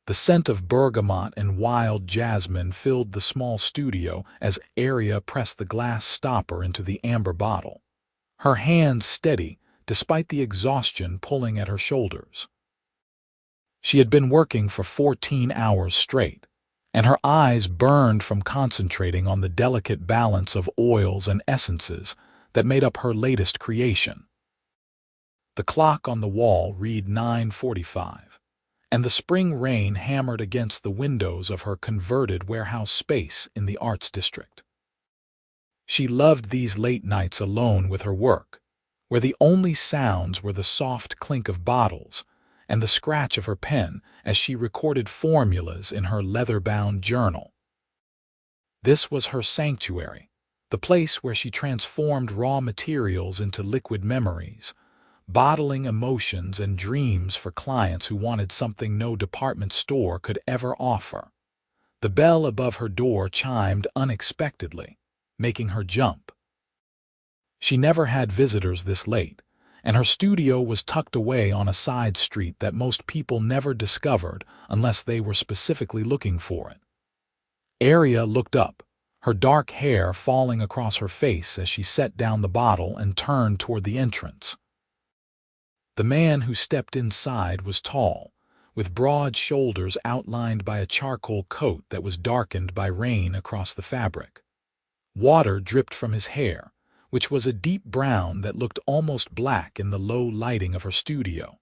The scent of bergamot and wild jasmine filled the small studio as Aria pressed the glass stopper into the amber bottle, her hands steady despite the exhaustion pulling at her shoulders. She had been working for 14 hours straight, and her eyes burned from concentrating on the delicate balance of oils and essences that made up her latest creation. The clock on the wall read 9:45, and the spring rain hammered against the windows of her converted warehouse space in the Arts District. She loved these late nights alone with her work, where the only sounds were the soft clink of bottles and the scratch of her pen as she recorded formulas in her leather-bound journal. This was her sanctuary, the place where she transformed raw materials into liquid memories, bottling emotions and dreams for clients who wanted something no department store could ever offer. The bell above her door chimed unexpectedly, making her jump. She never had visitors this late, and her studio was tucked away on a side street that most people never discovered unless they were specifically looking for it. Aria looked up, her dark hair falling across her face as she set down the bottle and turned toward the entrance. The man who stepped inside was tall, with broad shoulders outlined by a charcoal coat that was darkened by rain across the fabric. Water dripped from his hair, which was a deep brown that looked almost black in the low lighting of her studio.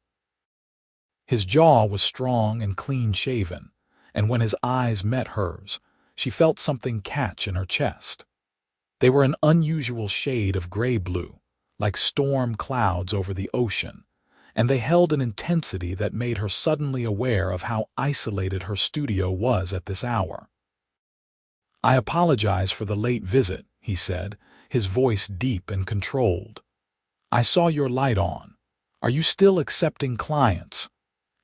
His jaw was strong and clean-shaven, and when his eyes met hers, she felt something catch in her chest. They were an unusual shade of gray-blue, like storm clouds over the ocean, and they held an intensity that made her suddenly aware of how isolated her studio was at this hour. "I apologize for the late visit," he said, his voice deep and controlled. "I saw your light on. Are you still accepting clients?"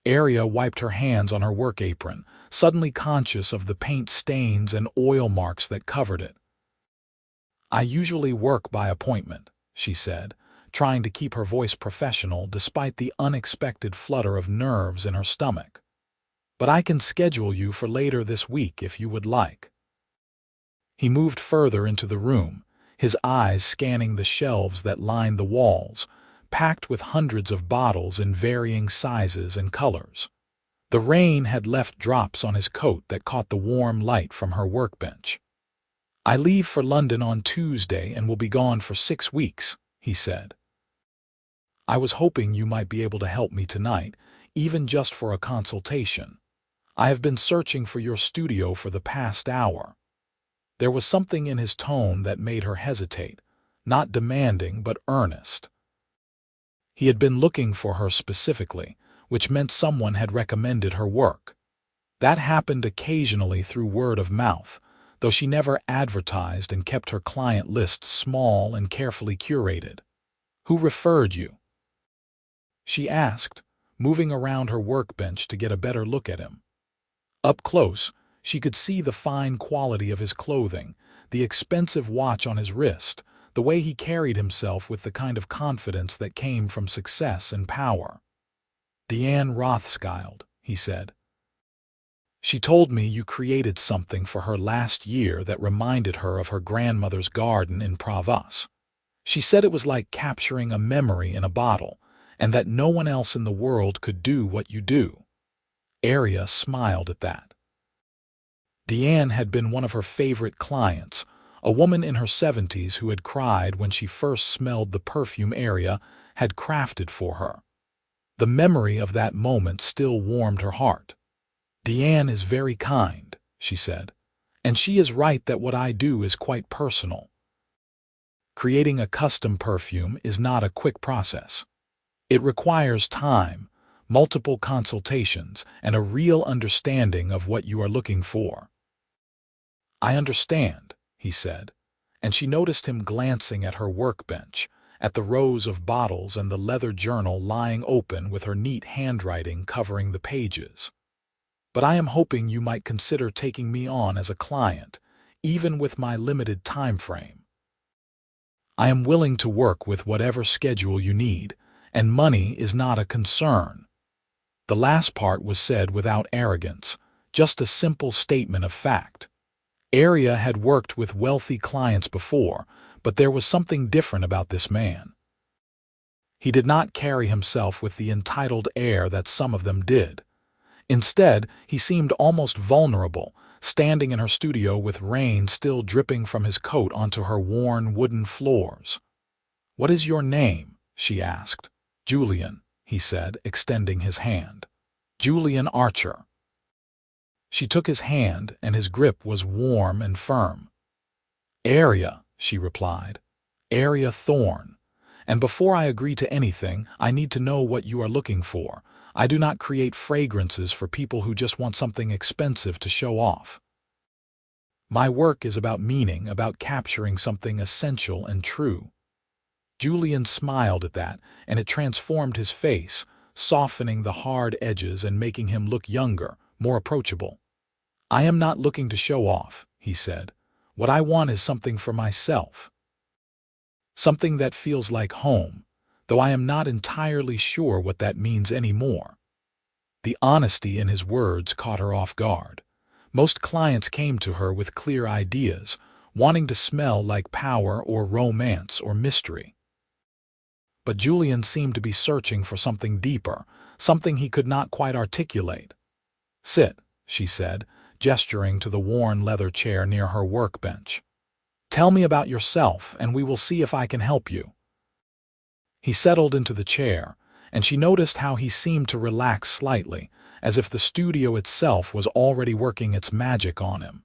Aria wiped her hands on her work apron, suddenly conscious of the paint stains and oil marks that covered it. "I usually work by appointment," she said, trying to keep her voice professional despite the unexpected flutter of nerves in her stomach. "But I can schedule you for later this week if you would like." He moved further into the room, his eyes scanning the shelves that lined the walls, packed with hundreds of bottles in varying sizes and colors. The rain had left drops on his coat that caught the warm light from her workbench. "I leave for London on Tuesday and will be gone for 6 weeks," he said. "I was hoping you might be able to help me tonight, even just for a consultation. I have been searching for your studio for the past hour." There was something in his tone that made her hesitate, not demanding but earnest. He had been looking for her specifically, which meant someone had recommended her work. That happened occasionally through word of mouth, though she never advertised and kept her client list small and carefully curated. "Who referred you?" she asked, moving around her workbench to get a better look at him. Up close, she could see the fine quality of his clothing, the expensive watch on his wrist, the way he carried himself with the kind of confidence that came from success and power. "Deanne Rothschild," he said. "She told me you created something for her last year that reminded her of her grandmother's garden in Provence. She said it was like capturing a memory in a bottle, and that no one else in the world could do what you do." Aria smiled at that. Deanne had been one of her favorite clients, a woman in her 70s who had cried when she first smelled the perfume Aria had crafted for her. The memory of that moment still warmed her heart. "Deanne is very kind," she said, "and she is right that what I do is quite personal. Creating a custom perfume is not a quick process. It requires time, multiple consultations, and a real understanding of what you are looking for." "I understand," he said, and she noticed him glancing at her workbench, at the rows of bottles and the leather journal lying open with her neat handwriting covering the pages. "But I am hoping you might consider taking me on as a client, even with my limited time frame. I am willing to work with whatever schedule you need, and money is not a concern." The last part was said without arrogance, just a simple statement of fact. Aria had worked with wealthy clients before, but there was something different about this man. He did not carry himself with the entitled air that some of them did. Instead, he seemed almost vulnerable, standing in her studio with rain still dripping from his coat onto her worn wooden floors. "What is your name?" she asked. "Julian," he said, extending his hand. "Julian Archer." She took his hand, and his grip was warm and firm. "Aria," she replied. "Aria Thorne. And before I agree to anything, I need to know what you are looking for. I do not create fragrances for people who just want something expensive to show off. My work is about meaning, about capturing something essential and true." Julian smiled at that, and it transformed his face, softening the hard edges and making him look younger, more approachable. "I am not looking to show off," he said. "What I want is something for myself. Something that feels like home, though I am not entirely sure what that means anymore." The honesty in his words caught her off guard. Most clients came to her with clear ideas, wanting to smell like power or romance or mystery. But Julian seemed to be searching for something deeper, something he could not quite articulate. "Sit," she said, gesturing to the worn leather chair near her workbench. "Tell me about yourself, and we will see if I can help you." He settled into the chair, and she noticed how he seemed to relax slightly, as if the studio itself was already working its magic on him.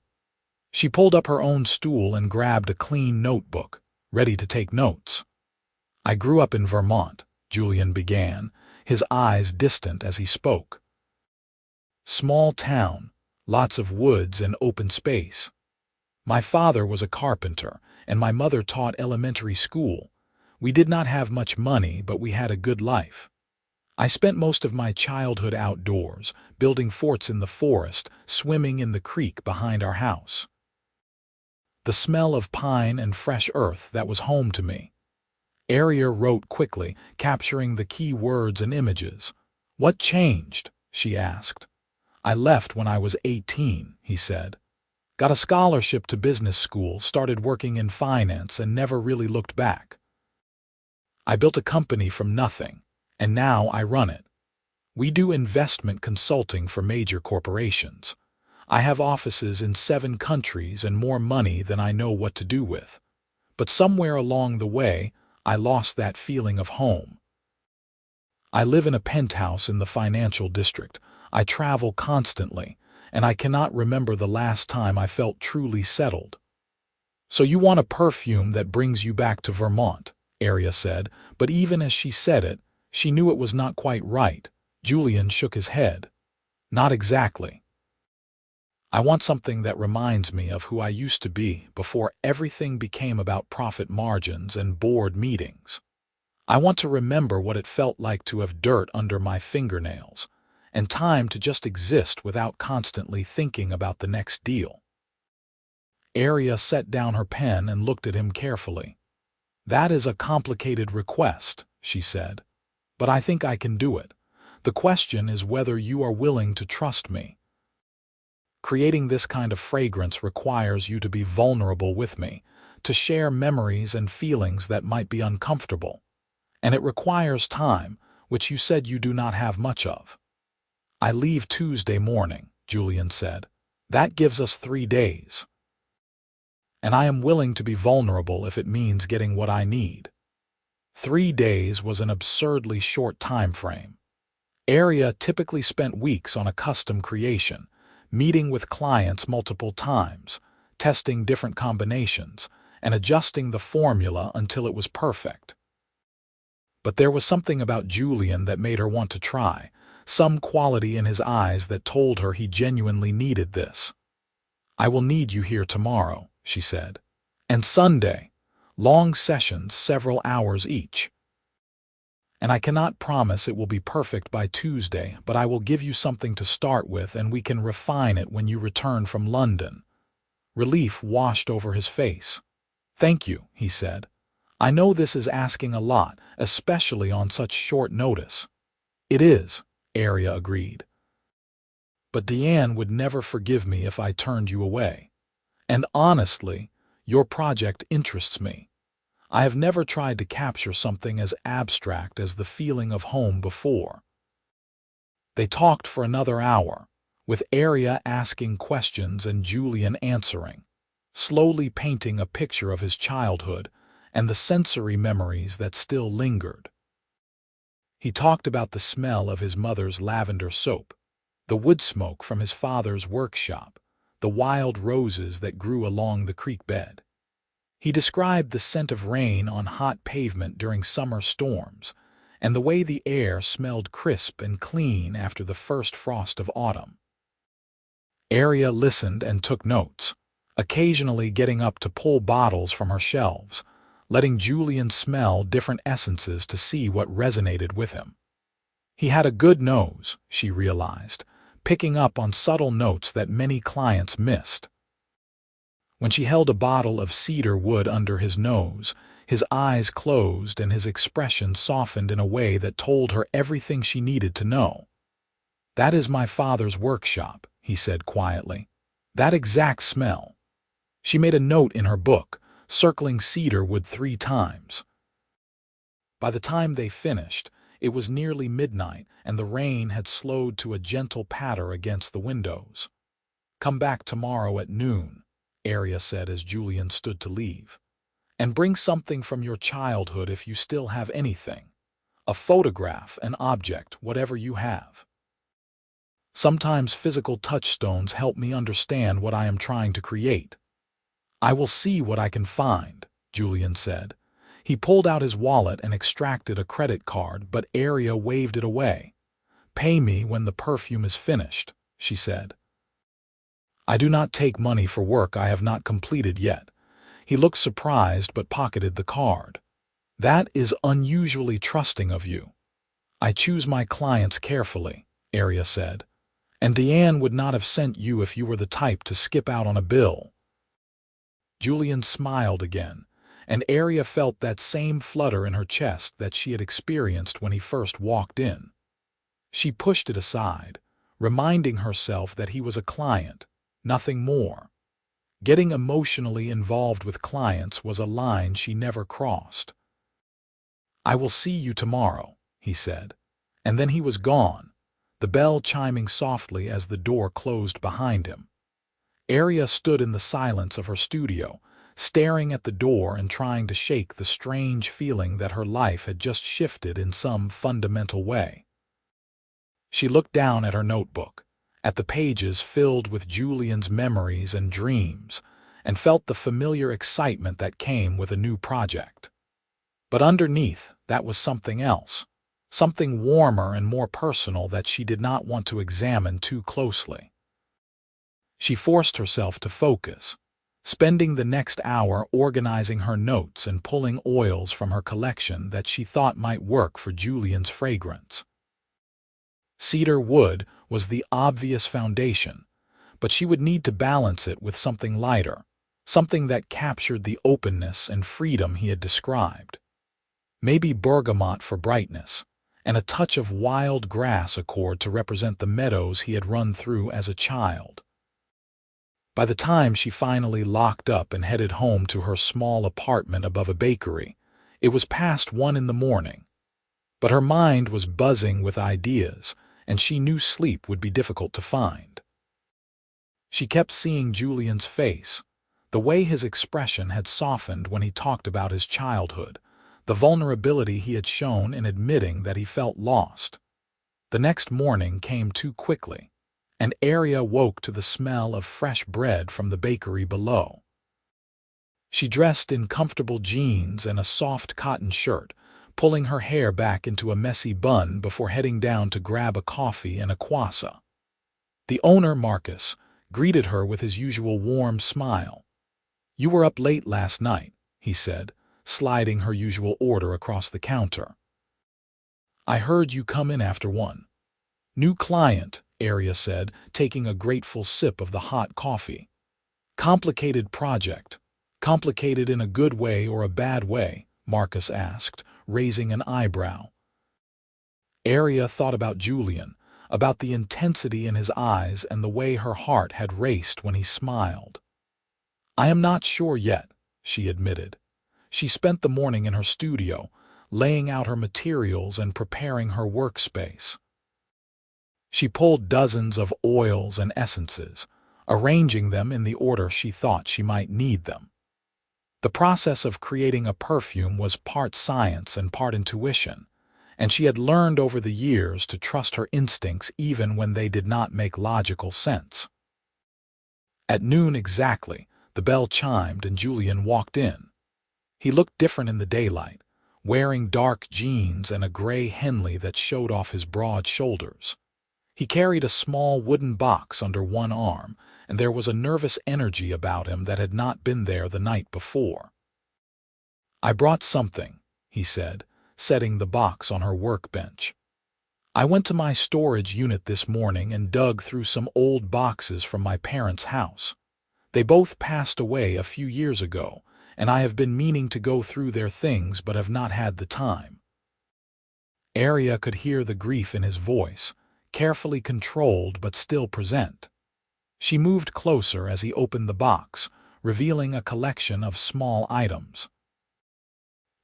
She pulled up her own stool and grabbed a clean notebook, ready to take notes. "I grew up in Vermont," Julian began, his eyes distant as he spoke. "Small town, lots of woods and open space. My father was a carpenter, and my mother taught elementary school. We did not have much money, but we had a good life. I spent most of my childhood outdoors, building forts in the forest, swimming in the creek behind our house. The smell of pine and fresh earth, that was home to me." Aria wrote quickly, capturing the key words and images. "What changed?" she asked. "I left when I was 18, he said. "Got a scholarship to business school, started working in finance, and never really looked back. I built a company from nothing, and now I run it. We do investment consulting for major corporations. I have offices in 7 countries and more money than I know what to do with. But somewhere along the way, I lost that feeling of home. I live in a penthouse in the financial district. I travel constantly, and I cannot remember the last time I felt truly settled." "So you want a perfume that brings you back to Vermont," Aria said, but even as she said it, she knew it was not quite right. Julian shook his head. "Not exactly. I want something that reminds me of who I used to be before everything became about profit margins and board meetings. I want to remember what it felt like to have dirt under my fingernails, and time to just exist without constantly thinking about the next deal." Aria set down her pen and looked at him carefully. "That is a complicated request," she said, "but I think I can do it. The question is whether you are willing to trust me. Creating this kind of fragrance requires you to be vulnerable with me, to share memories and feelings that might be uncomfortable. And it requires time, which you said you do not have much of." "I leave Tuesday morning," Julian said. "That gives us 3 days. And I am willing to be vulnerable if it means getting what I need." 3 days was an absurdly short time frame. Aria typically spent weeks on a custom creation, meeting with clients multiple times, testing different combinations, and adjusting the formula until it was perfect. But there was something about Julian that made her want to try, some quality in his eyes that told her he genuinely needed this. "I will need you here tomorrow," she said. "And Sunday. Long sessions, several hours each. And I cannot promise it will be perfect by Tuesday, but I will give you something to start with and we can refine it when you return from London." Relief washed over his face. "Thank you," he said. "I know this is asking a lot, especially on such short notice." "It is," Aria agreed. But Deanne would never forgive me if I turned you away. And honestly, your project interests me. I have never tried to capture something as abstract as the feeling of home before. They talked for another hour, with Aria asking questions and Julian answering, slowly painting a picture of his childhood and the sensory memories that still lingered. He talked about the smell of his mother's lavender soap, the wood smoke from his father's workshop, the wild roses that grew along the creek bed. He described the scent of rain on hot pavement during summer storms, and the way the air smelled crisp and clean after the first frost of autumn. Aria listened and took notes, occasionally getting up to pull bottles from her shelves, letting Julian smell different essences to see what resonated with him. He had a good nose, she realized, picking up on subtle notes that many clients missed. When she held a bottle of cedar wood under his nose, his eyes closed and his expression softened in a way that told her everything she needed to know. "That is my father's workshop," he said quietly. "That exact smell." She made a note in her book, circling cedar wood 3 times. By the time they finished, it was nearly midnight and the rain had slowed to a gentle patter against the windows. "Come back tomorrow at noon," Aria said as Julian stood to leave. "And bring something from your childhood if you still have anything. A photograph, an object, whatever you have. Sometimes physical touchstones help me understand what I am trying to create." "I will see what I can find," Julian said. He pulled out his wallet and extracted a credit card, but Aria waved it away. "Pay me when the perfume is finished," she said. "I do not take money for work I have not completed yet." He looked surprised but pocketed the card. "That is unusually trusting of you." "I choose my clients carefully," Aria said. "And Deanne would not have sent you if you were the type to skip out on a bill." Julian smiled again, and Aria felt that same flutter in her chest that she had experienced when he first walked in. She pushed it aside, reminding herself that he was a client, nothing more. Getting emotionally involved with clients was a line she never crossed. "I will see you tomorrow," he said, and then he was gone, the bell chiming softly as the door closed behind him. Aria stood in the silence of her studio, staring at the door and trying to shake the strange feeling that her life had just shifted in some fundamental way. She looked down at her notebook, at the pages filled with Julian's memories and dreams, and felt the familiar excitement that came with a new project. But underneath, that was something else, something warmer and more personal that she did not want to examine too closely. She forced herself to focus, spending the next hour organizing her notes and pulling oils from her collection that she thought might work for Julian's fragrance. Cedar wood was the obvious foundation, but she would need to balance it with something lighter, something that captured the openness and freedom he had described. Maybe bergamot for brightness, and a touch of wild grass accord to represent the meadows he had run through as a child. By the time she finally locked up and headed home to her small apartment above a bakery, it was past 1 in the morning. But her mind was buzzing with ideas, and she knew sleep would be difficult to find. She kept seeing Julian's face, the way his expression had softened when he talked about his childhood, the vulnerability he had shown in admitting that he felt lost. The next morning came too quickly, and Aria woke to the smell of fresh bread from the bakery below. She dressed in comfortable jeans and a soft cotton shirt, pulling her hair back into a messy bun before heading down to grab a coffee and a croissant. The owner, Marcus, greeted her with his usual warm smile. "You were up late last night," he said, sliding her usual order across the counter. "I heard you come in after 1. "New client," Aria said, taking a grateful sip of the hot coffee. "Complicated project." "Complicated in a good way or a bad way?" Marcus asked, raising an eyebrow. Aria thought about Julian, about the intensity in his eyes and the way her heart had raced when he smiled. "I am not sure yet," she admitted. She spent the morning in her studio, laying out her materials and preparing her workspace. She pulled dozens of oils and essences, arranging them in the order she thought she might need them. The process of creating a perfume was part science and part intuition, and she had learned over the years to trust her instincts even when they did not make logical sense. At noon exactly, the bell chimed and Julian walked in. He looked different in the daylight, wearing dark jeans and a gray Henley that showed off his broad shoulders. He carried a small wooden box under one arm, and there was a nervous energy about him that had not been there the night before. "I brought something," he said, setting the box on her workbench. "I went to my storage unit this morning and dug through some old boxes from my parents' house. They both passed away a few years ago, and I have been meaning to go through their things but have not had the time." Aria could hear the grief in his voice, carefully controlled but still present. She moved closer as he opened the box, revealing a collection of small items.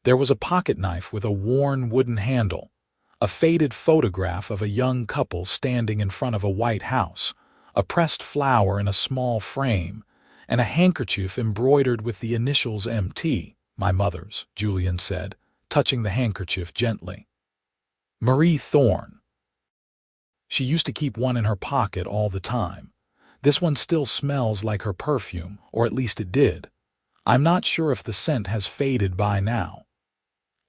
There was a pocket knife with a worn wooden handle, a faded photograph of a young couple standing in front of a white house, a pressed flower in a small frame, and a handkerchief embroidered with the initials MT, "My mother's," Julian said, touching the handkerchief gently. "Marie Thorne. She used to keep one in her pocket all the time. This one still smells like her perfume, or at least it did. I'm not sure if the scent has faded by now."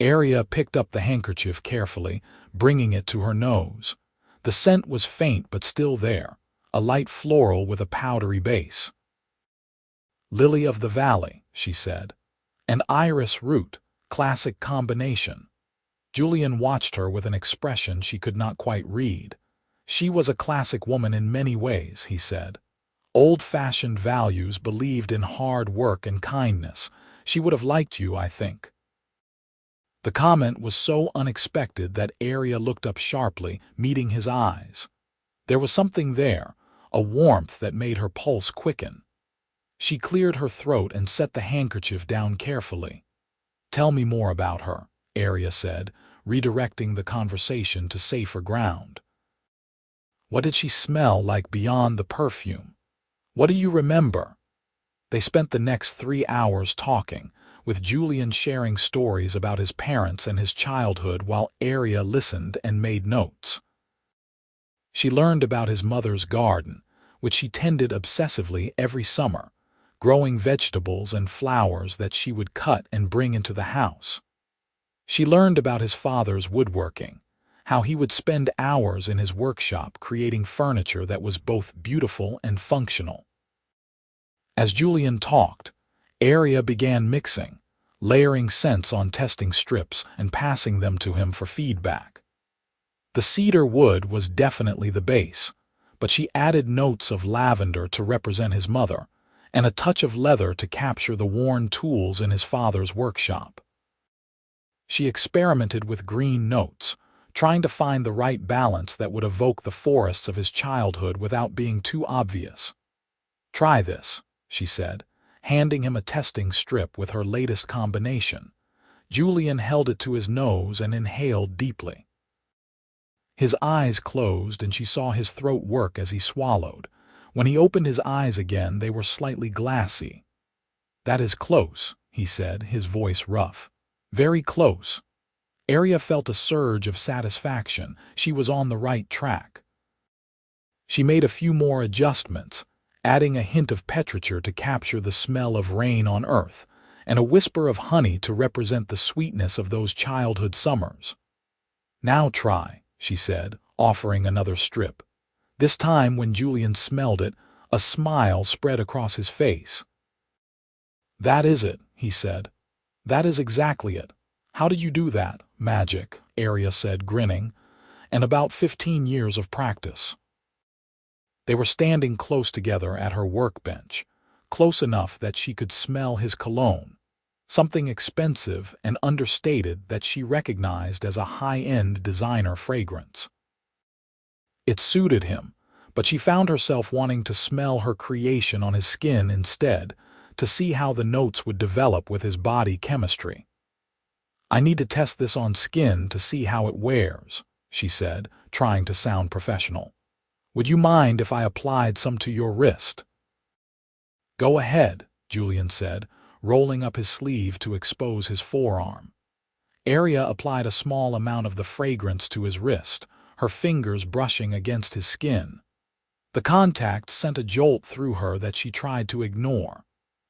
Aria picked up the handkerchief carefully, bringing it to her nose. The scent was faint but still there, a light floral with a powdery base. "Lily of the valley," she said. "And iris root, classic combination." Julian watched her with an expression she could not quite read. She was a classic woman in many ways, he said. Old-fashioned values, believed in hard work and kindness. She would have liked you, I think. The comment was so unexpected that Aria looked up sharply, meeting his eyes. There was something there, a warmth that made her pulse quicken. She cleared her throat and set the handkerchief down carefully. "Tell me more about her," Aria said, redirecting the conversation to safer ground. "What did she smell like beyond the perfume? What do you remember?" They spent the next 3 hours talking, with Julian sharing stories about his parents and his childhood while Aria listened and made notes. She learned about his mother's garden, which she tended obsessively every summer, growing vegetables and flowers that she would cut and bring into the house. She learned about his father's woodworking, how he would spend hours in his workshop creating furniture that was both beautiful and functional. As Julian talked, Aria began mixing, layering scents on testing strips and passing them to him for feedback. The cedar wood was definitely the base, but she added notes of lavender to represent his mother, and a touch of leather to capture the worn tools in his father's workshop. She experimented with green notes, trying to find the right balance that would evoke the forests of his childhood without being too obvious. "Try this," she said, handing him a testing strip with her latest combination. Julian held it to his nose and inhaled deeply. His eyes closed and she saw his throat work as he swallowed. When he opened his eyes again, they were slightly glassy. "That is close," he said, his voice rough. "Very close." Aria felt a surge of satisfaction. She was on the right track. She made a few more adjustments, adding a hint of petrichor to capture the smell of rain on earth, and a whisper of honey to represent the sweetness of those childhood summers. "Now try," she said, offering another strip. This time, when Julian smelled it, a smile spread across his face. "That is it," he said. "That is exactly it. How did you do that?" "Magic," Aria said, grinning, "and about 15 years of practice." They were standing close together at her workbench, close enough that she could smell his cologne, something expensive and understated that she recognized as a high-end designer fragrance. It suited him, but she found herself wanting to smell her creation on his skin instead, to see how the notes would develop with his body chemistry. "I need to test this on skin to see how it wears," she said, trying to sound professional. "Would you mind if I applied some to your wrist?" "Go ahead," Julian said, rolling up his sleeve to expose his forearm. Aria applied a small amount of the fragrance to his wrist, her fingers brushing against his skin. The contact sent a jolt through her that she tried to ignore.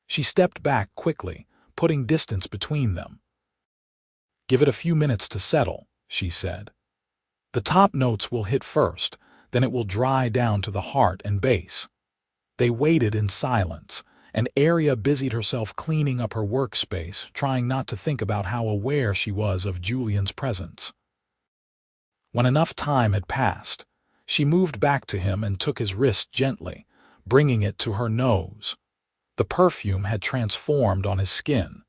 She stepped back quickly, putting distance between them. "Give it a few minutes to settle," she said. "The top notes will hit first, then it will dry down to the heart and base." They waited in silence, and Aria busied herself cleaning up her workspace, trying not to think about how aware she was of Julian's presence. When enough time had passed, she moved back to him and took his wrist gently, bringing it to her nose. The perfume had transformed on his skin,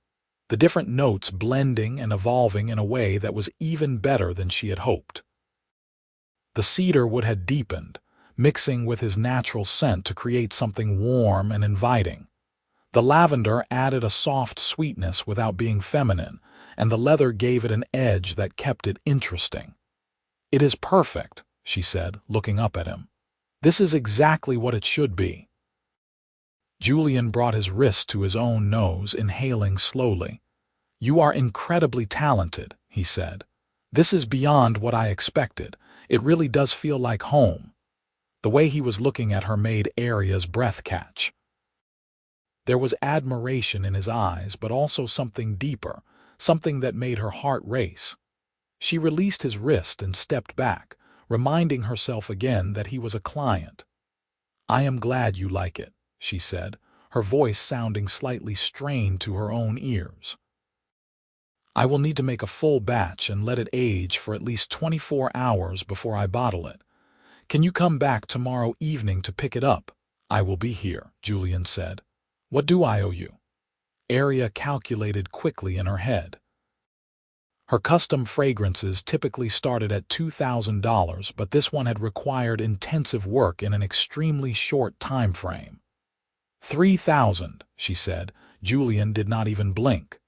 the different notes blending and evolving in a way that was even better than she had hoped. The cedar wood had deepened, mixing with his natural scent to create something warm and inviting. The lavender added a soft sweetness without being feminine, and the leather gave it an edge that kept it interesting. "It is perfect," she said, looking up at him. "This is exactly what it should be." Julian brought his wrist to his own nose, inhaling slowly. "You are incredibly talented," he said. "This is beyond what I expected. It really does feel like home." The way he was looking at her made Aria's breath catch. There was admiration in his eyes, but also something deeper, something that made her heart race. She released his wrist and stepped back, reminding herself again that he was a client. "I am glad you like it," she said, her voice sounding slightly strained to her own ears. "I will need to make a full batch and let it age for at least 24 hours before I bottle it. Can you come back tomorrow evening to pick it up?" "I will be here," Julian said. "What do I owe you?" Aria calculated quickly in her head. Her custom fragrances typically started at $2,000, but this one had required intensive work in an extremely short time frame. "3,000, she said. Julian did not even blink.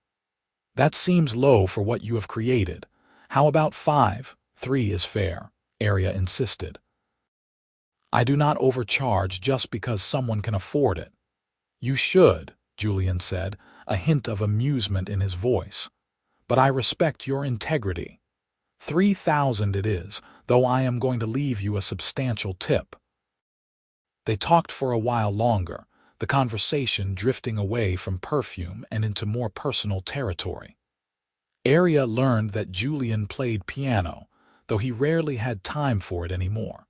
"That seems low for what you have created. How about 5? 3 is fair," Aria insisted. "I do not overcharge just because someone can afford it." "You should," Julian said, a hint of amusement in his voice. "But I respect your integrity. 3,000 it is, though I am going to leave you a substantial tip." They talked for a while longer, the conversation drifting away from perfume and into more personal territory. Aria learned that Julian played piano, though he rarely had time for it anymore.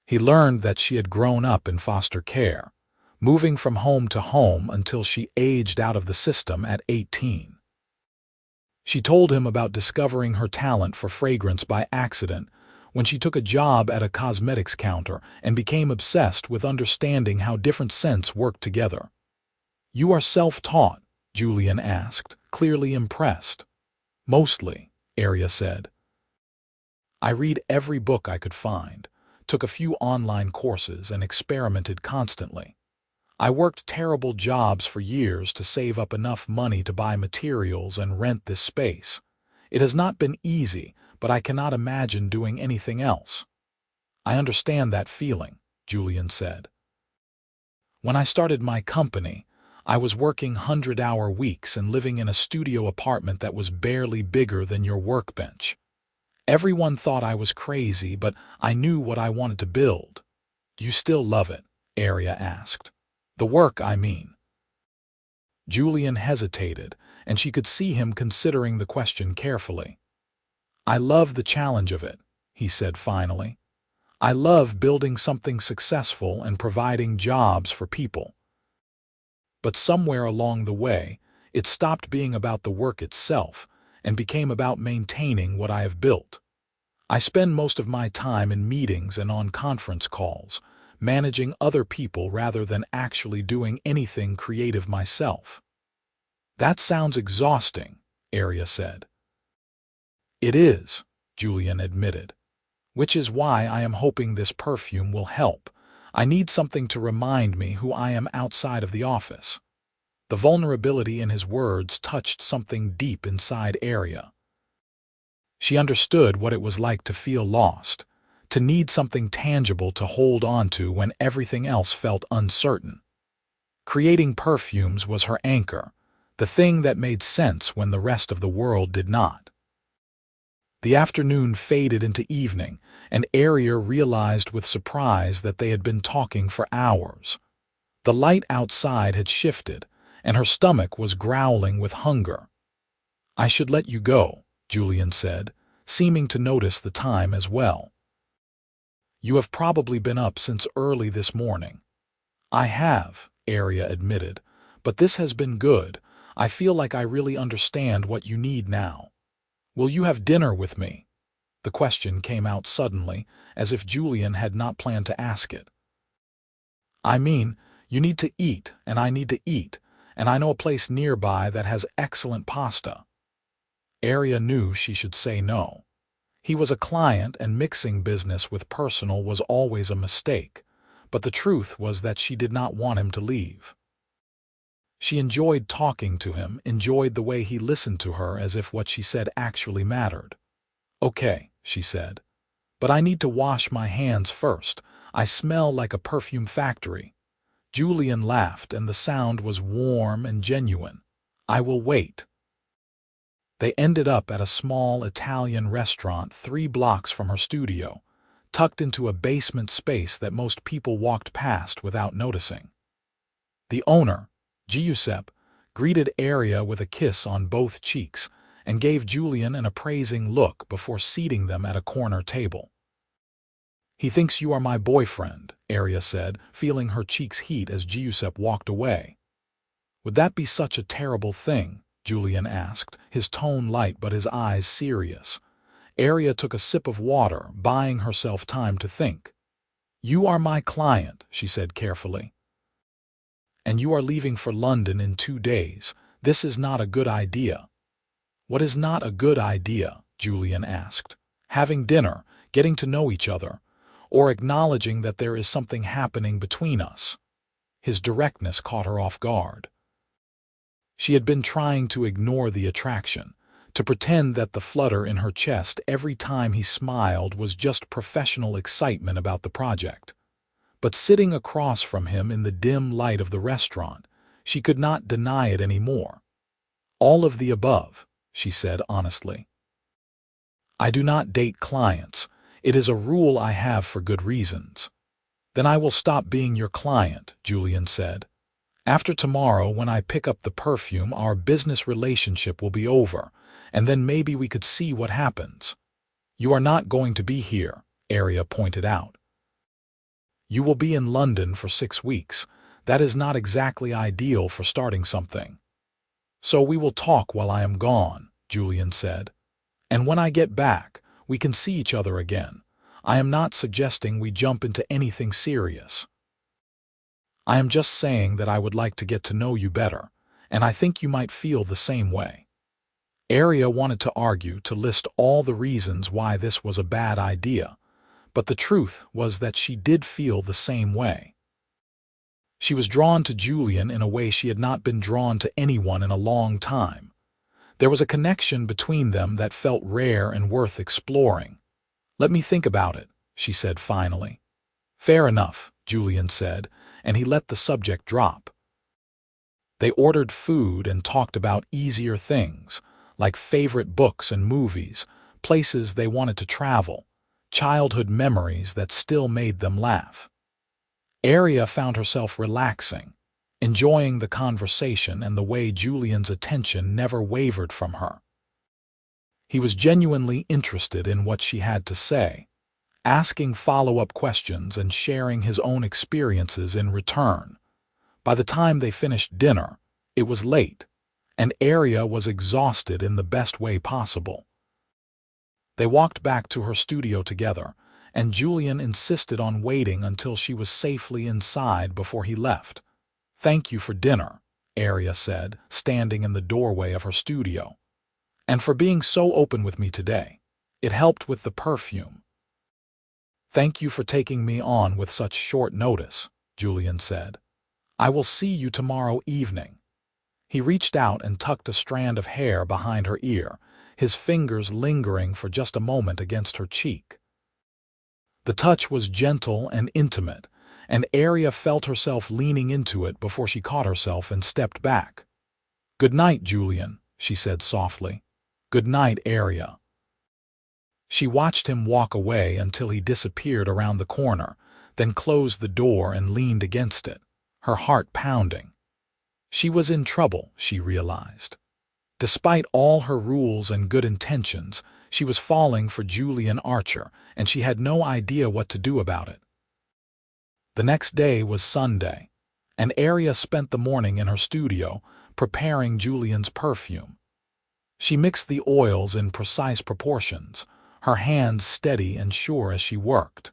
He learned that she had grown up in foster care, moving from home to home until she aged out of the system at 18. She told him about discovering her talent for fragrance by accident when she took a job at a cosmetics counter and became obsessed with understanding how different scents worked together. "You are self-taught?" Julian asked, clearly impressed. "Mostly," Aria said. "I read every book I could find, took a few online courses, and experimented constantly. I worked terrible jobs for years to save up enough money to buy materials and rent this space. It has not been easy, but I cannot imagine doing anything else." "I understand that feeling," Julian said. "When I started my company, I was working 100-hour weeks and living in a studio apartment that was barely bigger than your workbench. Everyone thought I was crazy, but I knew what I wanted to build." "Do you still love it?" Aria asked. "The work, I mean." Julian hesitated, and she could see him considering the question carefully. "I love the challenge of it," he said finally. "I love building something successful and providing jobs for people. But somewhere along the way, it stopped being about the work itself and became about maintaining what I have built. I spend most of my time in meetings and on conference calls, managing other people rather than actually doing anything creative myself." "That sounds exhausting," Aria said. "It is," Julian admitted. Which is why I am hoping this perfume will help. I need something to remind me who I am outside of the office. The vulnerability in his words touched something deep inside Aria. She understood what it was like to feel lost, to need something tangible to hold on to when everything else felt uncertain. Creating perfumes was her anchor, the thing that made sense when the rest of the world did not. The afternoon faded into evening, and Aria realized with surprise that they had been talking for hours. The light outside had shifted, and her stomach was growling with hunger. "I should let you go," Julian said, seeming to notice the time as well. "You have probably been up since early this morning." "I have," Aria admitted, "but this has been good. I feel like I really understand what you need now. Will you have dinner with me?" The question came out suddenly, as if Julian had not planned to ask it. "I mean, you need to eat, and I need to eat, and I know a place nearby that has excellent pasta." Aria knew she should say no. He was a client, and mixing business with personal was always a mistake, but the truth was that she did not want him to leave. She enjoyed talking to him, enjoyed the way he listened to her as if what she said actually mattered. "Okay," she said, "but I need to wash my hands first. I smell like a perfume factory." Julian laughed, and the sound was warm and genuine. "I will wait." They ended up at a small Italian restaurant 3 blocks from her studio, tucked into a basement space that most people walked past without noticing. The owner, Giuseppe, greeted Aria with a kiss on both cheeks and gave Julian an appraising look before seating them at a corner table. "He thinks you are my boyfriend," Aria said, feeling her cheeks heat as Giuseppe walked away. "Would that be such a terrible thing?" Julian asked, his tone light but his eyes serious. Aria took a sip of water, buying herself time to think. "You are my client," she said carefully. "And you are leaving for London in 2 days. This is not a good idea." "What is not a good idea?" Julian asked. "Having dinner, getting to know each other, or acknowledging that there is something happening between us?" His directness caught her off guard. She had been trying to ignore the attraction, to pretend that the flutter in her chest every time he smiled was just professional excitement about the project. But sitting across from him in the dim light of the restaurant, she could not deny it anymore. "All of the above," she said honestly. "I do not date clients. It is a rule I have for good reasons." "Then I will stop being your client," Julian said. "After tomorrow, when I pick up the perfume, our business relationship will be over, and then maybe we could see what happens." "You are not going to be here," Aria pointed out. "You will be in London for 6 weeks. That is not exactly ideal for starting something." "So we will talk while I am gone," Julian said. "And when I get back, we can see each other again. I am not suggesting we jump into anything serious. I am just saying that I would like to get to know you better, and I think you might feel the same way." Aria wanted to argue, to list all the reasons why this was a bad idea, but the truth was that she did feel the same way. She was drawn to Julian in a way she had not been drawn to anyone in a long time. There was a connection between them that felt rare and worth exploring. "Let me think about it," she said finally. "Fair enough," Julian said, and he let the subject drop. They ordered food and talked about easier things, like favorite books and movies, places they wanted to travel, childhood memories that still made them laugh. Aria found herself relaxing, enjoying the conversation and the way Julian's attention never wavered from her. He was genuinely interested in what she had to say, asking follow-up questions and sharing his own experiences in return. By the time they finished dinner, it was late, and Aria was exhausted in the best way possible. They walked back to her studio together, and Julian insisted on waiting until she was safely inside before he left. "Thank you for dinner," Aria said, standing in the doorway of her studio. "And for being so open with me today. It helped with the perfume." "Thank you for taking me on with such short notice," Julian said. "I will see you tomorrow evening." He reached out and tucked a strand of hair behind her ear, his fingers lingering for just a moment against her cheek. The touch was gentle and intimate, and Aria felt herself leaning into it before she caught herself and stepped back. "Good night, Julian," she said softly. "Good night, Aria." She watched him walk away until he disappeared around the corner, then closed the door and leaned against it, her heart pounding. She was in trouble, she realized. Despite all her rules and good intentions, she was falling for Julian Archer, and she had no idea what to do about it. The next day was Sunday, and Aria spent the morning in her studio preparing Julian's perfume. She mixed the oils in precise proportions, her hands steady and sure as she worked.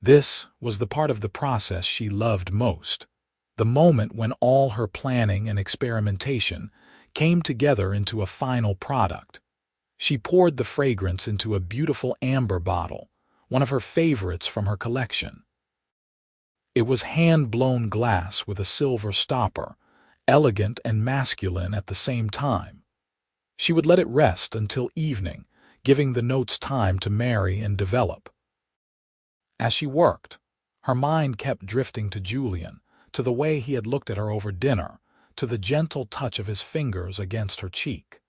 This was the part of the process she loved most, the moment when all her planning and experimentation came together into a final product. She poured the fragrance into a beautiful amber bottle, one of her favorites from her collection. It was hand-blown glass with a silver stopper, elegant and masculine at the same time. She would let it rest until evening, giving the notes time to marry and develop. As she worked, her mind kept drifting to Julian, to the way he had looked at her over dinner, to the gentle touch of his fingers against her cheek.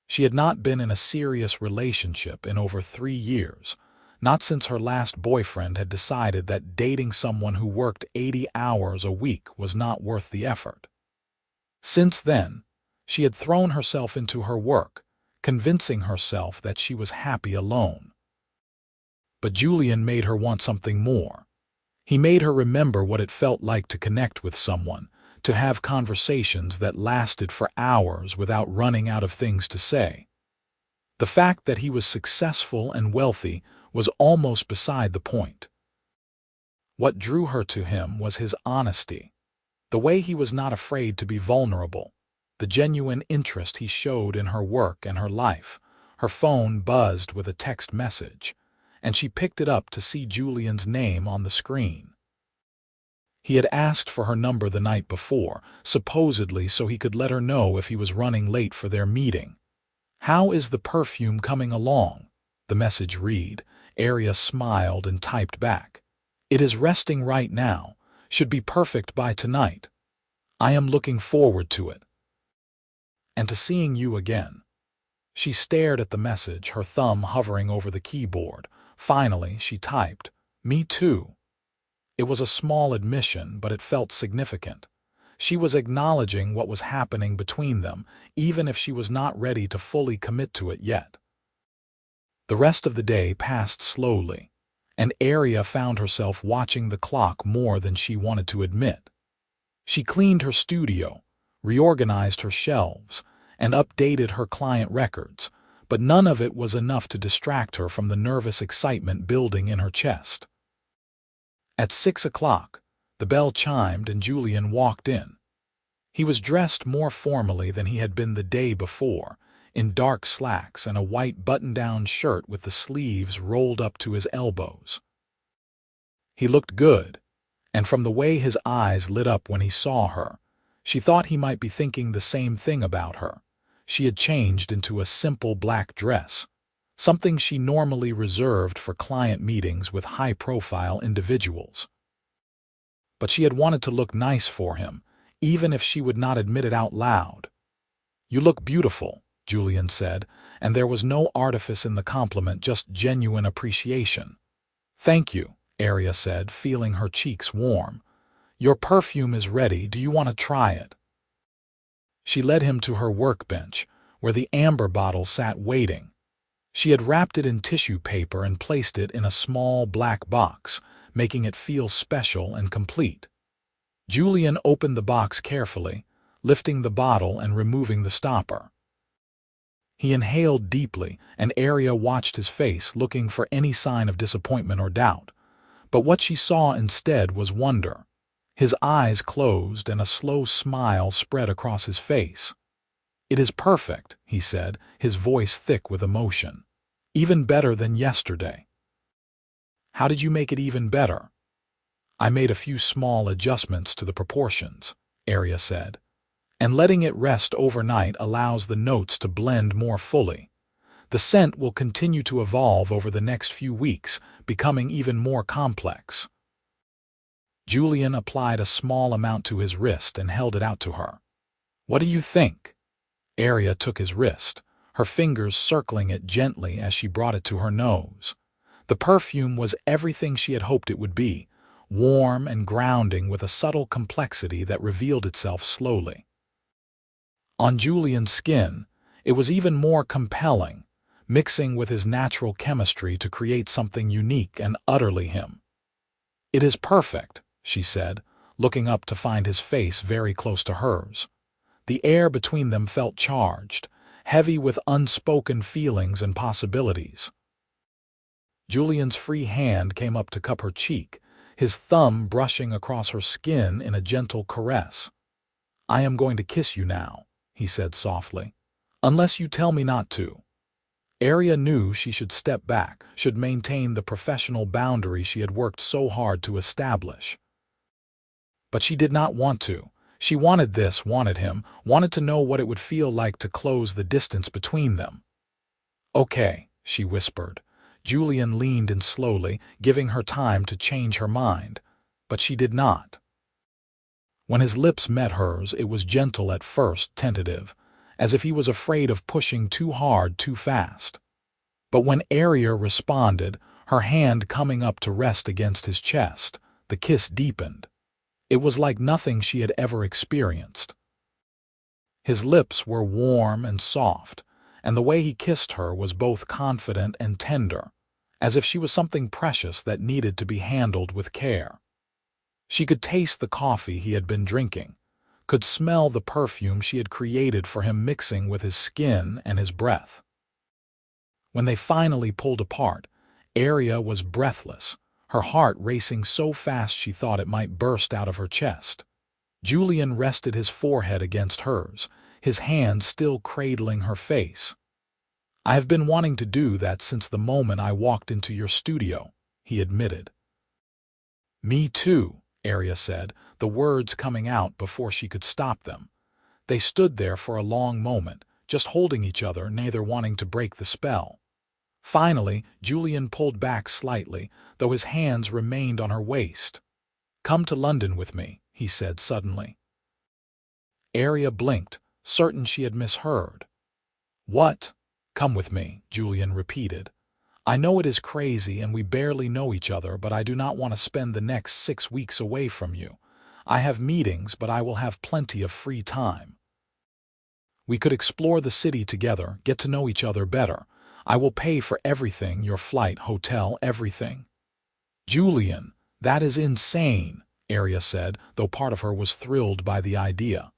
She had not been in a serious relationship in over 3 years, not since her last boyfriend had decided that dating someone who worked 80 hours a week was not worth the effort. Since then, she had thrown herself into her work, convincing herself that she was happy alone. But Julian made her want something more. He made her remember what it felt like to connect with someone, to have conversations that lasted for hours without running out of things to say. The fact that he was successful and wealthy was almost beside the point. What drew her to him was his honesty, the way he was not afraid to be vulnerable, the genuine interest he showed in her work and her life. Her phone buzzed with a text message, and she picked it up to see Julian's name on the screen. He had asked for her number the night before, supposedly so he could let her know if he was running late for their meeting. "How is the perfume coming along?" the message read. Aria smiled and typed back. "It is resting right now. Should be perfect by tonight. I am looking forward to it. And to seeing you again." She stared at the message, her thumb hovering over the keyboard. Finally, she typed, "Me too." It was a small admission, but it felt significant. She was acknowledging what was happening between them, even if she was not ready to fully commit to it yet. The rest of the day passed slowly, and Aria found herself watching the clock more than she wanted to admit. She cleaned her studio, reorganized her shelves, and updated her client records, but none of it was enough to distract her from the nervous excitement building in her chest. At 6 o'clock, the bell chimed and Julian walked in. He was dressed more formally than he had been the day before, in dark slacks and a white button-down shirt with the sleeves rolled up to his elbows. He looked good, and from the way his eyes lit up when he saw her, she thought he might be thinking the same thing about her. She had changed into a simple black dress, something she normally reserved for client meetings with high-profile individuals. But she had wanted to look nice for him, even if she would not admit it out loud. "You look beautiful," Julian said, and there was no artifice in the compliment, just genuine appreciation. "Thank you," Aria said, feeling her cheeks warm. "Your perfume is ready. Do you want to try it?" She led him to her workbench, where the amber bottle sat waiting. She had wrapped it in tissue paper and placed it in a small black box, making it feel special and complete. Julian opened the box carefully, lifting the bottle and removing the stopper. He inhaled deeply, and Aria watched his face, looking for any sign of disappointment or doubt. But what she saw instead was wonder. His eyes closed and a slow smile spread across his face. "It is perfect," he said, his voice thick with emotion. "Even better than yesterday." How did you make it even better? I made a few small adjustments to the proportions, Aria said, and letting it rest overnight allows the notes to blend more fully. The scent will continue to evolve over the next few weeks, becoming even more complex. Julian applied a small amount to his wrist and held it out to her. What do you think? Aria took his wrist, her fingers circling it gently as she brought it to her nose. The perfume was everything she had hoped it would be, warm and grounding with a subtle complexity that revealed itself slowly. On Julian's skin, it was even more compelling, mixing with his natural chemistry to create something unique and utterly him. It is perfect, she said, looking up to find his face very close to hers. The air between them felt charged, heavy with unspoken feelings and possibilities. Julian's free hand came up to cup her cheek, his thumb brushing across her skin in a gentle caress. I am going to kiss you now, he said softly, unless you tell me not to. Aria knew she should step back, should maintain the professional boundary she had worked so hard to establish. But she did not want to. She wanted this, wanted him, wanted to know what it would feel like to close the distance between them. Okay, she whispered. Julian leaned in slowly, giving her time to change her mind, but she did not. When his lips met hers, it was gentle at first, tentative, as if he was afraid of pushing too hard too fast. But when Aria responded, her hand coming up to rest against his chest, the kiss deepened. It was like nothing she had ever experienced. His lips were warm and soft, and the way he kissed her was both confident and tender, as if she was something precious that needed to be handled with care. She could taste the coffee he had been drinking, could smell the perfume she had created for him mixing with his skin and his breath. When they finally pulled apart, Aria was breathless, her heart racing so fast she thought it might burst out of her chest. Julian rested his forehead against hers, his hand still cradling her face. I have been wanting to do that since the moment I walked into your studio, he admitted. Me too, Aria said, the words coming out before she could stop them. They stood there for a long moment, just holding each other, neither wanting to break the spell. Finally, Julian pulled back slightly, though his hands remained on her waist. Come to London with me, he said suddenly. Aria blinked, certain she had misheard. What? Come with me, Julian repeated. I know it is crazy and we barely know each other, but I do not want to spend the next 6 weeks away from you. I have meetings, but I will have plenty of free time. We could explore the city together, get to know each other better. I will pay for everything, your flight, hotel, everything. Julian, that is insane, Aria said, though part of her was thrilled by the idea.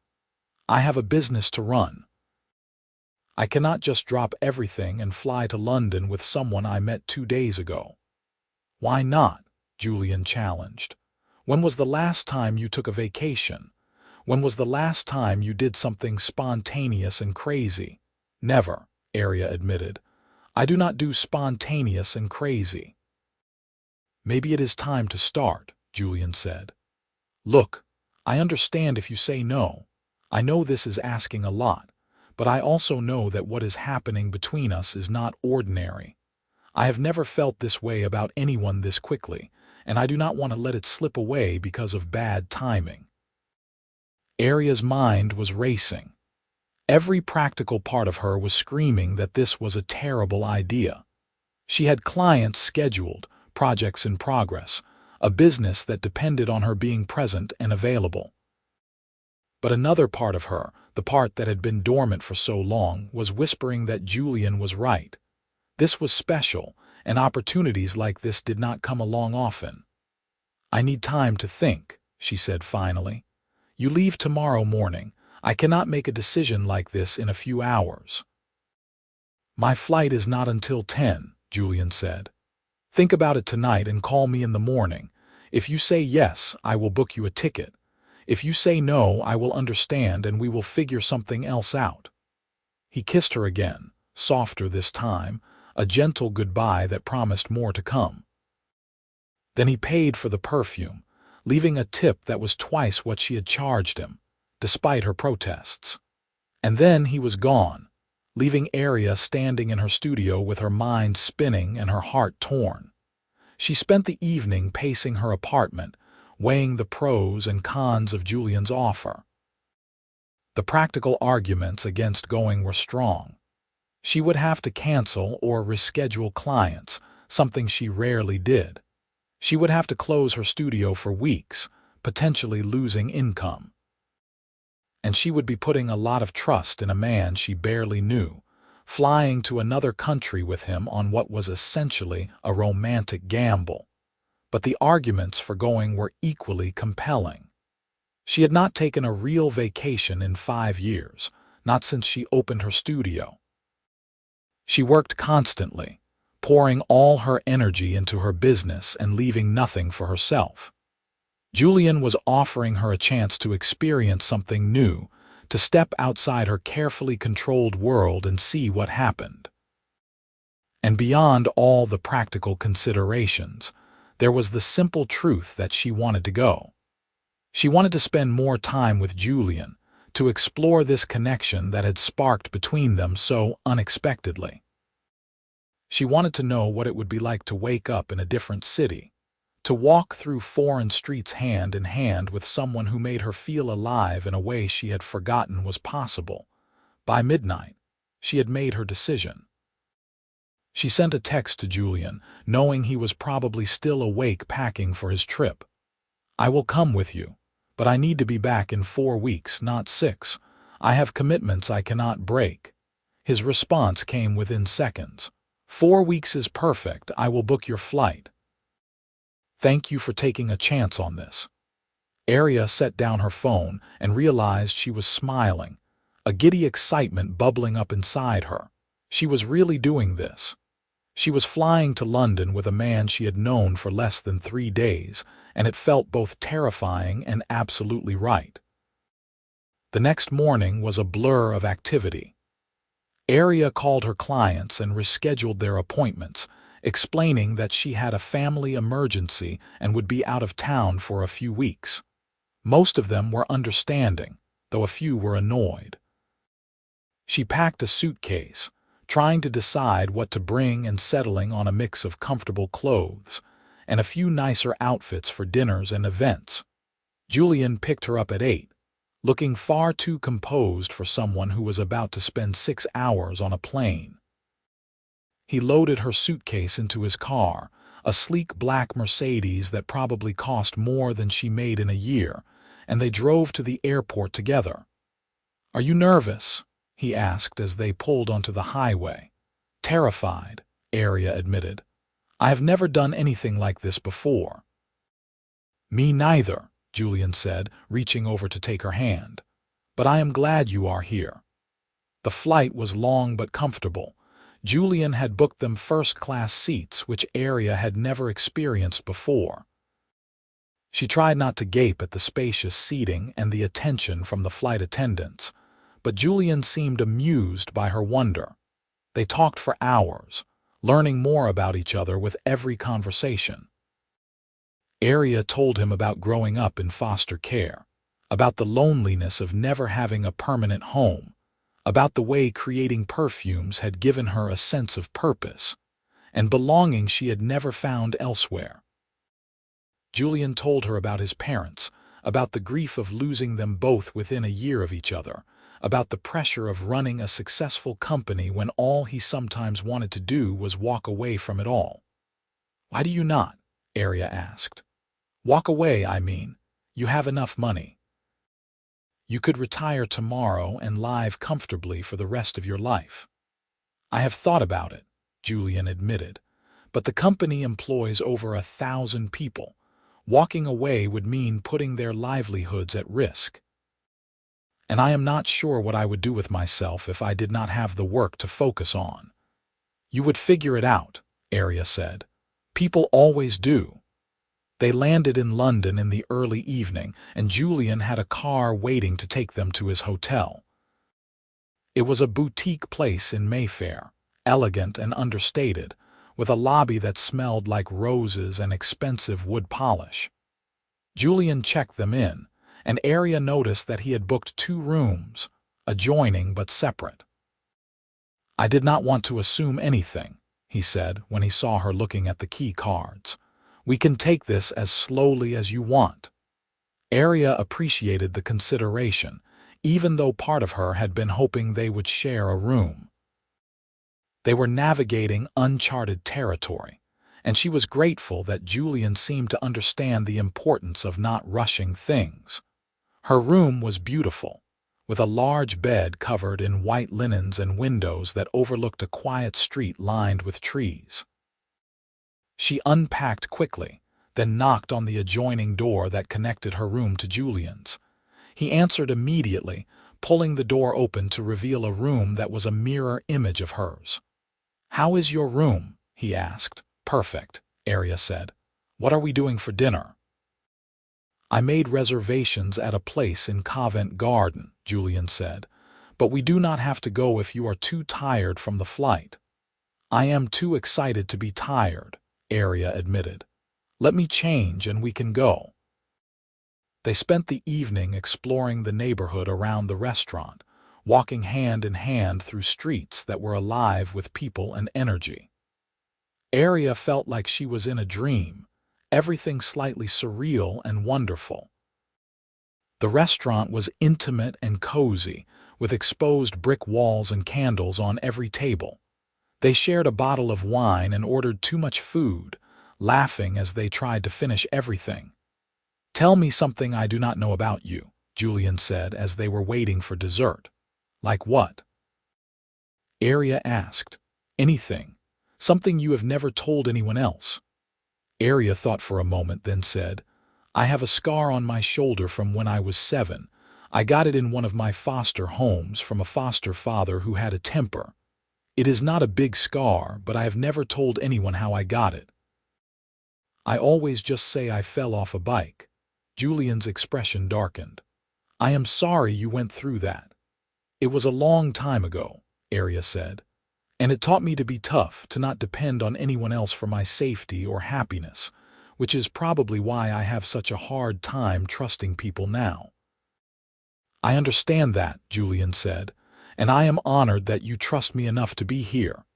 I have a business to run. I cannot just drop everything and fly to London with someone I met 2 days ago. Why not? Julian challenged. When was the last time you took a vacation? When was the last time you did something spontaneous and crazy? Never, Aria admitted. I do not do spontaneous and crazy. Maybe it is time to start, Julian said. Look, I understand if you say no. I know this is asking a lot, but I also know that what is happening between us is not ordinary. I have never felt this way about anyone this quickly, and I do not want to let it slip away because of bad timing. Aria's mind was racing. Every practical part of her was screaming that this was a terrible idea. She had clients scheduled, projects in progress, a business that depended on her being present and available. But another part of her, the part that had been dormant for so long, was whispering that Julian was right. This was special, and opportunities like this did not come along often. I need time to think, she said finally. You leave tomorrow morning. I cannot make a decision like this in a few hours. My flight is not until 10, Julian said. Think about it tonight and call me in the morning. If you say yes, I will book you a ticket. If you say no, I will understand and we will figure something else out. He kissed her again, softer this time, a gentle goodbye that promised more to come. Then he paid for the perfume, leaving a tip that was twice what she had charged him, despite her protests. And then he was gone, leaving Aria standing in her studio with her mind spinning and her heart torn. She spent the evening pacing her apartment, weighing the pros and cons of Julian's offer. The practical arguments against going were strong. She would have to cancel or reschedule clients, something she rarely did. She would have to close her studio for weeks, potentially losing income. And she would be putting a lot of trust in a man she barely knew, flying to another country with him on what was essentially a romantic gamble. But the arguments for going were equally compelling. She had not taken a real vacation in 5 years, not since she opened her studio. She worked constantly, pouring all her energy into her business and leaving nothing for herself. Julian was offering her a chance to experience something new, to step outside her carefully controlled world and see what happened. And beyond all the practical considerations, there was the simple truth that she wanted to go. She wanted to spend more time with Julian, to explore this connection that had sparked between them so unexpectedly. She wanted to know what it would be like to wake up in a different city, to walk through foreign streets hand in hand with someone who made her feel alive in a way she had forgotten was possible. By midnight, she had made her decision. She sent a text to Julian, knowing he was probably still awake packing for his trip. "I will come with you, but I need to be back in 4 weeks, not 6. I have commitments I cannot break." His response came within seconds. "4 weeks is perfect. I will book your flight. Thank you for taking a chance on this." Aria set down her phone and realized she was smiling, a giddy excitement bubbling up inside her. She was really doing this. She was flying to London with a man she had known for less than 3 days, and it felt both terrifying and absolutely right. The next morning was a blur of activity. Aria called her clients and rescheduled their appointments, explaining that she had a family emergency and would be out of town for a few weeks. Most of them were understanding, though a few were annoyed. She packed a suitcase, trying to decide what to bring and settling on a mix of comfortable clothes and a few nicer outfits for dinners and events. Julian picked her up at 8, looking far too composed for someone who was about to spend 6 hours on a plane. He loaded her suitcase into his car, a sleek black Mercedes that probably cost more than she made in a year, and they drove to the airport together. "Are you nervous?" he asked as they pulled onto the highway. "Terrified," Aria admitted. "I have never done anything like this before." "Me neither," Julian said, reaching over to take her hand. "But I am glad you are here." The flight was long but comfortable. Julian had booked them first-class seats, which Aria had never experienced before. She tried not to gape at the spacious seating and the attention from the flight attendants, but Julian seemed amused by her wonder. They talked for hours, learning more about each other with every conversation. Aria told him about growing up in foster care, about the loneliness of never having a permanent home, about the way creating perfumes had given her a sense of purpose and belonging she had never found elsewhere. Julian told her about his parents, about the grief of losing them both within a year of each other, about the pressure of running a successful company when all he sometimes wanted to do was walk away from it all. "Why do you not?" Aria asked. "Walk away, I mean. You have enough money. You could retire tomorrow and live comfortably for the rest of your life." "I have thought about it," Julian admitted, "but the company employs over 1,000 people. Walking away would mean putting their livelihoods at risk. And I am not sure what I would do with myself if I did not have the work to focus on." "You would figure it out," Aria said. "People always do." They landed in London in the early evening, and Julian had a car waiting to take them to his hotel. It was a boutique place in Mayfair, elegant and understated, with a lobby that smelled like roses and expensive wood polish. Julian checked them in, and Aria noticed that he had booked 2 rooms, adjoining but separate. "I did not want to assume anything," he said when he saw her looking at the key cards. "We can take this as slowly as you want." Aria appreciated the consideration, even though part of her had been hoping they would share a room. They were navigating uncharted territory, and she was grateful that Julian seemed to understand the importance of not rushing things. Her room was beautiful, with a large bed covered in white linens and windows that overlooked a quiet street lined with trees. She unpacked quickly, then knocked on the adjoining door that connected her room to Julian's. He answered immediately, pulling the door open to reveal a room that was a mirror image of hers. "How is your room?" he asked. "Perfect," Aria said. "What are we doing for dinner?" "I made reservations at a place in Covent Garden," Julian said, "but we do not have to go if you are too tired from the flight." "I am too excited to be tired," Aria admitted. "Let me change and we can go." They spent the evening exploring the neighborhood around the restaurant, walking hand in hand through streets that were alive with people and energy. Aria felt like she was in a dream, everything slightly surreal and wonderful. The restaurant was intimate and cozy, with exposed brick walls and candles on every table. They shared a bottle of wine and ordered too much food, laughing as they tried to finish everything. "Tell me something I do not know about you," Julian said as they were waiting for dessert. "Like what?" Aria asked. "Anything. Something you have never told anyone else." Aria thought for a moment, then said, "I have a scar on my shoulder from when I was 7. I got it in one of my foster homes from a foster father who had a temper. It is not a big scar, but I have never told anyone how I got it. I always just say I fell off a bike." Julian's expression darkened. "I am sorry you went through that." "It was a long time ago," Aria said, "and it taught me to be tough, to not depend on anyone else for my safety or happiness, which is probably why I have such a hard time trusting people now." "I understand that," Julian said, "and I am honored that you trust me enough to be here."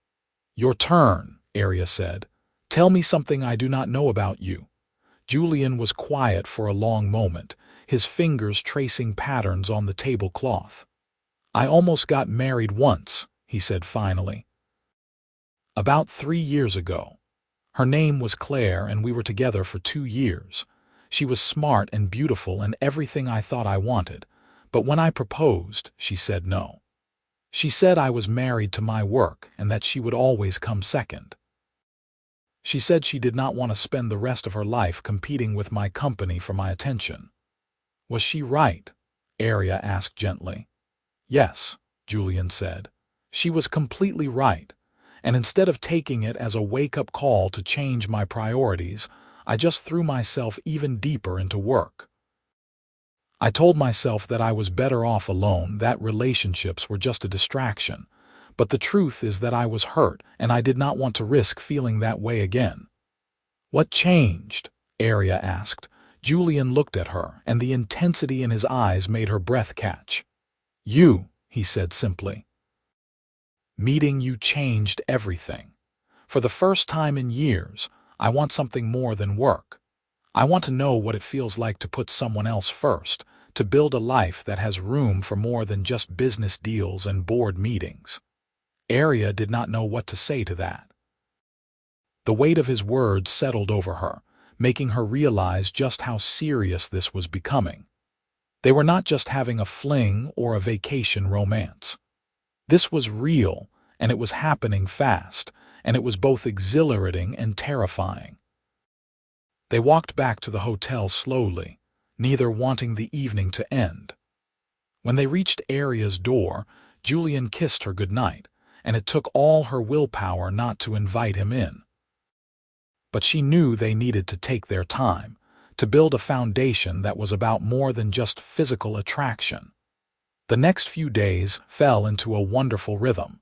"Your turn," Aria said. "Tell me something I do not know about you." Julian was quiet for a long moment, his fingers tracing patterns on the tablecloth. "I almost got married once," he said finally. "About 3 years ago. Her name was Claire and we were together for 2 years. She was smart and beautiful and everything I thought I wanted, but when I proposed, she said no. She said I was married to my work and that she would always come second. She said she did not want to spend the rest of her life competing with my company for my attention." "Was she right?" Aria asked gently. "Yes," Julian said. "She was completely right, and instead of taking it as a wake-up call to change my priorities, I just threw myself even deeper into work. I told myself that I was better off alone, that relationships were just a distraction. But the truth is that I was hurt, and I did not want to risk feeling that way again." "What changed?" Aria asked. Julian looked at her, and the intensity in his eyes made her breath catch. "You," he said simply. "Meeting you changed everything. For the first time in years, I want something more than work. I want to know what it feels like to put someone else first, to build a life that has room for more than just business deals and board meetings." Aria did not know what to say to that. The weight of his words settled over her, making her realize just how serious this was becoming. They were not just having a fling or a vacation romance. This was real, and it was happening fast, and it was both exhilarating and terrifying. They walked back to the hotel slowly, neither wanting the evening to end. When they reached Aria's door, Julian kissed her goodnight, and it took all her willpower not to invite him in. But she knew they needed to take their time, to build a foundation that was about more than just physical attraction. The next few days fell into a wonderful rhythm.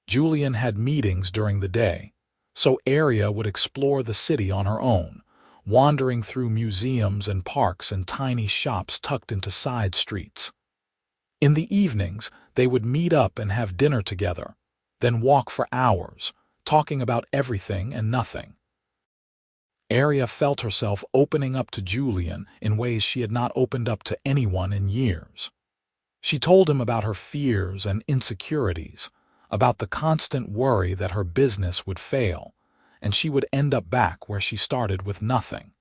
Julian had meetings during the day, so Aria would explore the city on her own, wandering through museums and parks and tiny shops tucked into side streets. In the evenings, they would meet up and have dinner together, then walk for hours, talking about everything and nothing. Aria felt herself opening up to Julian in ways she had not opened up to anyone in years. She told him about her fears and insecurities, about the constant worry that her business would fail, and she would end up back where she started with nothing.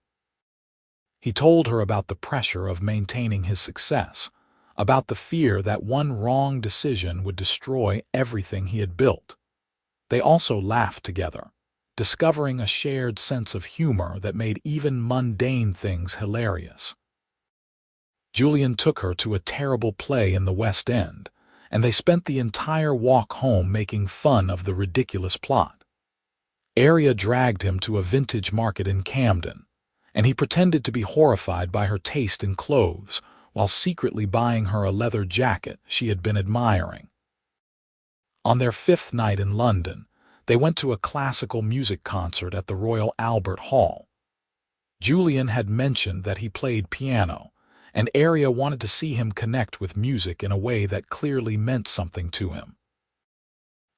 He told her about the pressure of maintaining his success, about the fear that one wrong decision would destroy everything he had built. They also laughed together, discovering a shared sense of humor that made even mundane things hilarious. Julian took her to a terrible play in the West End, and they spent the entire walk home making fun of the ridiculous plot. Aria dragged him to a vintage market in Camden, and he pretended to be horrified by her taste in clothes while secretly buying her a leather jacket she had been admiring. On their fifth night in London, they went to a classical music concert at the Royal Albert Hall. Julian had mentioned that he played piano, and Aria wanted to see him connect with music in a way that clearly meant something to him.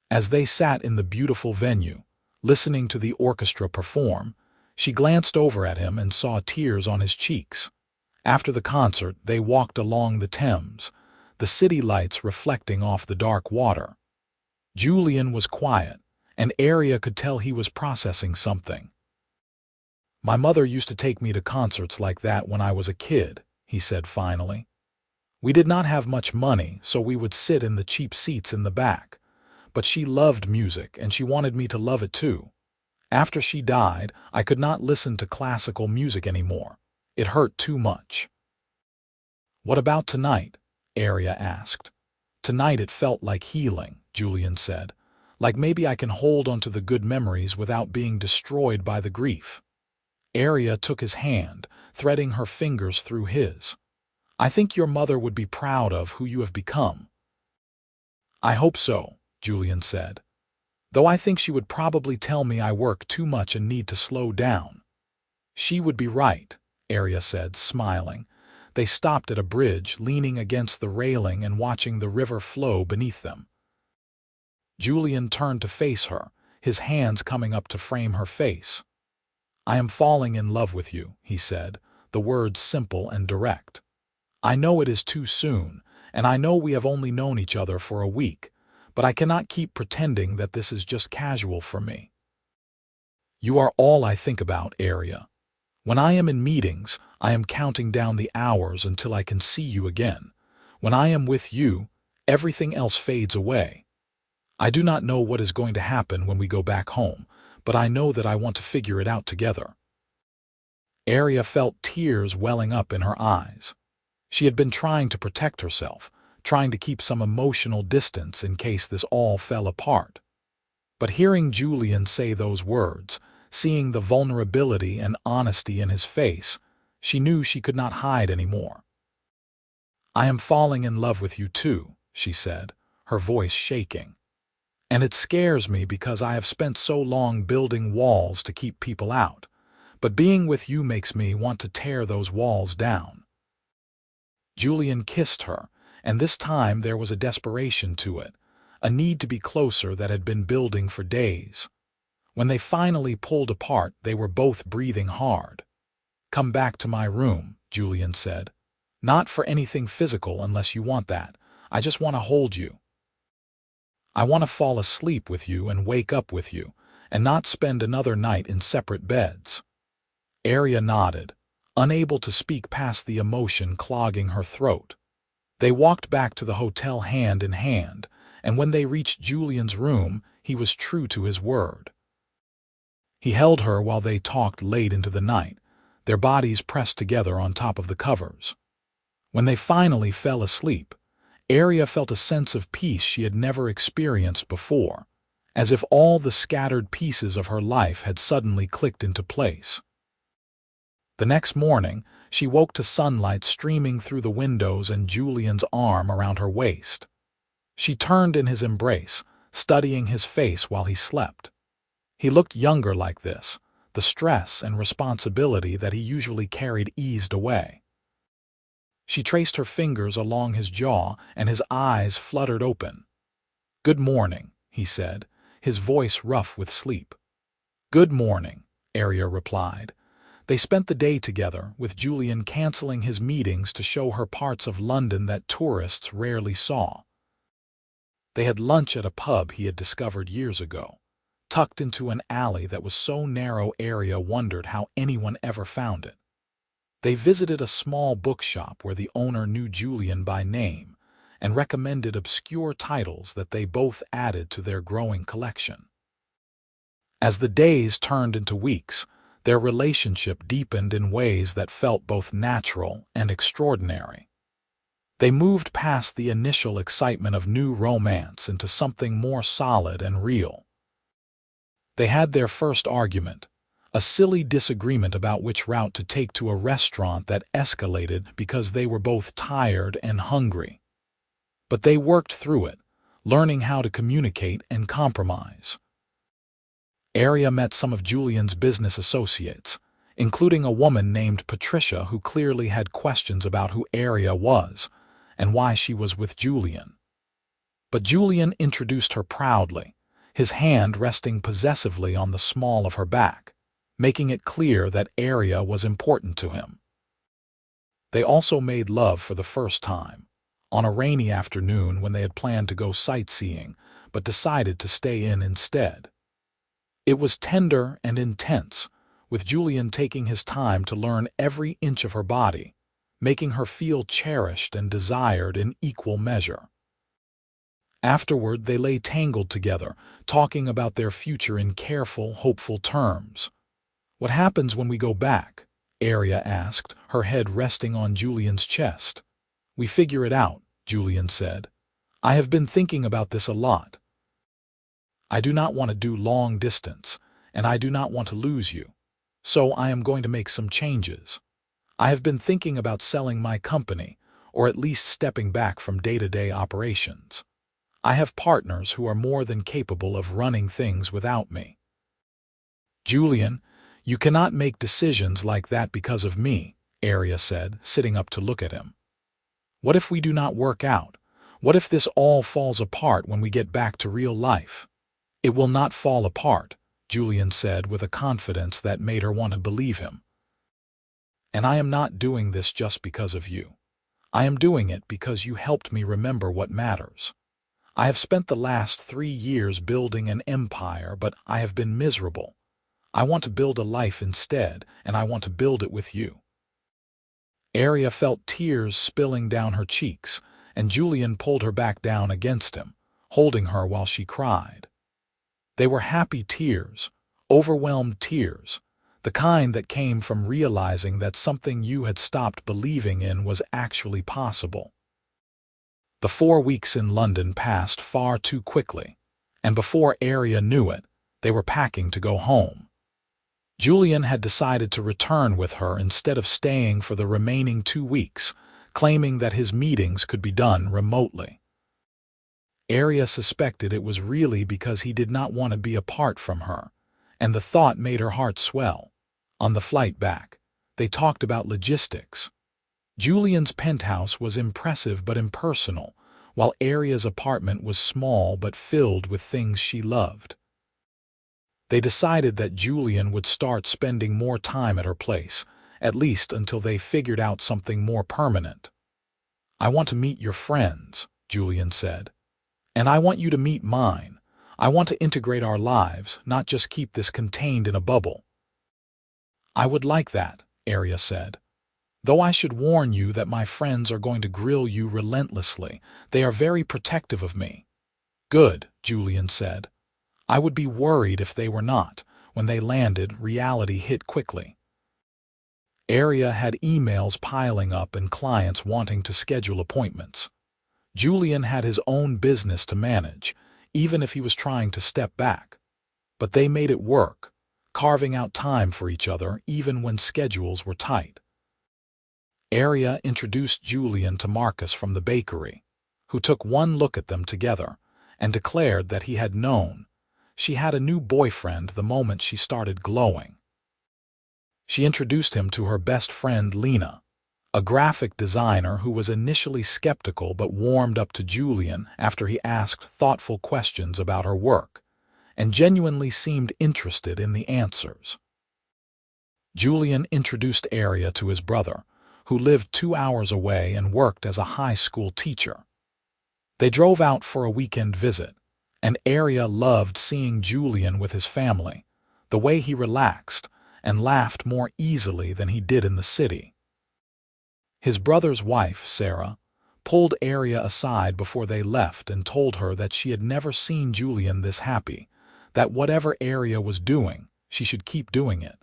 As they sat in the beautiful venue, listening to the orchestra perform, she glanced over at him and saw tears on his cheeks. After the concert, they walked along the Thames, the city lights reflecting off the dark water. Julian was quiet, and Aria could tell he was processing something. "My mother used to take me to concerts like that when I was a kid," he said finally. "We did not have much money, so we would sit in the cheap seats in the back. But she loved music, and she wanted me to love it too. After she died, I could not listen to classical music anymore. It hurt too much." "What about tonight?" Aria asked. "Tonight it felt like healing," Julian said. "Like maybe I can hold onto the good memories without being destroyed by the grief." Aria took his hand, threading her fingers through his. "I think your mother would be proud of who you have become." "I hope so," Julian said. "Though I think she would probably tell me I work too much and need to slow down." "She would be right," Aria said, smiling. They stopped at a bridge, leaning against the railing and watching the river flow beneath them. Julian turned to face her, his hands coming up to frame her face. "I am falling in love with you," he said, the words simple and direct. "I know it is too soon, and I know we have only known each other for a week, but I cannot keep pretending that this is just casual for me. You are all I think about, Aria. When I am in meetings, I am counting down the hours until I can see you again. When I am with you, everything else fades away. I do not know what is going to happen when we go back home, but I know that I want to figure it out together." Aria felt tears welling up in her eyes. She had been trying to protect herself, trying to keep some emotional distance in case this all fell apart. But hearing Julian say those words, seeing the vulnerability and honesty in his face, she knew she could not hide anymore. "I am falling in love with you too," she said, her voice shaking. "And it scares me because I have spent so long building walls to keep people out, but being with you makes me want to tear those walls down." Julian kissed her, and this time there was a desperation to it, a need to be closer that had been building for days. When they finally pulled apart, they were both breathing hard. "Come back to my room," Julian said. "Not for anything physical unless you want that. I just want to hold you. I want to fall asleep with you and wake up with you, and not spend another night in separate beds." Aria nodded, unable to speak past the emotion clogging her throat. They walked back to the hotel hand in hand, and when they reached Julian's room, he was true to his word. He held her while they talked late into the night, their bodies pressed together on top of the covers. When they finally fell asleep, Aria felt a sense of peace she had never experienced before, as if all the scattered pieces of her life had suddenly clicked into place. The next morning, she woke to sunlight streaming through the windows and Julian's arm around her waist. She turned in his embrace, studying his face while he slept. He looked younger like this, the stress and responsibility that he usually carried eased away. She traced her fingers along his jaw, and his eyes fluttered open. "Good morning," he said, his voice rough with sleep. "Good morning," Aria replied. They spent the day together, with Julian canceling his meetings to show her parts of London that tourists rarely saw. They had lunch at a pub he had discovered years ago, tucked into an alley that was so narrow Aria wondered how anyone ever found it. They visited a small bookshop where the owner knew Julian by name and recommended obscure titles that they both added to their growing collection. As the days turned into weeks, their relationship deepened in ways that felt both natural and extraordinary. They moved past the initial excitement of new romance into something more solid and real. They had their first argument, a silly disagreement about which route to take to a restaurant that escalated because they were both tired and hungry. But they worked through it, learning how to communicate and compromise. Aria met some of Julian's business associates, including a woman named Patricia who clearly had questions about who Aria was and why she was with Julian. But Julian introduced her proudly, his hand resting possessively on the small of her back, making it clear that Aria was important to him. They also made love for the first time, on a rainy afternoon when they had planned to go sightseeing, but decided to stay in instead. It was tender and intense, with Julian taking his time to learn every inch of her body, making her feel cherished and desired in equal measure. Afterward, they lay tangled together, talking about their future in careful, hopeful terms. "What happens when we go back?" Aria asked, her head resting on Julian's chest. "We figure it out," Julian said. "I have been thinking about this a lot. I do not want to do long distance, and I do not want to lose you. So I am going to make some changes. I have been thinking about selling my company, or at least stepping back from day-to-day operations. I have partners who are more than capable of running things without me." "Julian, you cannot make decisions like that because of me," Aria said, sitting up to look at him. "What if we do not work out? What if this all falls apart when we get back to real life?" "It will not fall apart," Julian said with a confidence that made her want to believe him. "And I am not doing this just because of you. I am doing it because you helped me remember what matters. I have spent the last 3 years building an empire, but I have been miserable. I want to build a life instead, and I want to build it with you." Aria felt tears spilling down her cheeks, and Julian pulled her back down against him, holding her while she cried. They were happy tears, overwhelmed tears, the kind that came from realizing that something you had stopped believing in was actually possible. The 4 weeks in London passed far too quickly, and before Aria knew it, they were packing to go home. Julian had decided to return with her instead of staying for the remaining 2 weeks, claiming that his meetings could be done remotely. Aria suspected it was really because he did not want to be apart from her, and the thought made her heart swell. On the flight back, they talked about logistics. Julian's penthouse was impressive but impersonal, while Aria's apartment was small but filled with things she loved. They decided that Julian would start spending more time at her place, at least until they figured out something more permanent. "I want to meet your friends," Julian said. "And I want you to meet mine. I want to integrate our lives, not just keep this contained in a bubble." "I would like that," Aria said. "Though I should warn you that my friends are going to grill you relentlessly. They are very protective of me." "Good," Julian said. "I would be worried if they were not." When they landed, reality hit quickly. Aria had emails piling up and clients wanting to schedule appointments. Julian had his own business to manage, even if he was trying to step back. But they made it work, carving out time for each other even when schedules were tight. Aria introduced Julian to Marcus from the bakery, who took one look at them together and declared that he had known. She had a new boyfriend the moment she started glowing. She introduced him to her best friend Lena, a graphic designer who was initially skeptical but warmed up to Julian after he asked thoughtful questions about her work, and genuinely seemed interested in the answers. Julian introduced Aria to his brother, who lived 2 hours away and worked as a high school teacher. They drove out for a weekend visit, and Aria loved seeing Julian with his family, the way he relaxed and laughed more easily than he did in the city. His brother's wife, Sarah, pulled Aria aside before they left and told her that she had never seen Julian this happy, that whatever Aria was doing, she should keep doing it.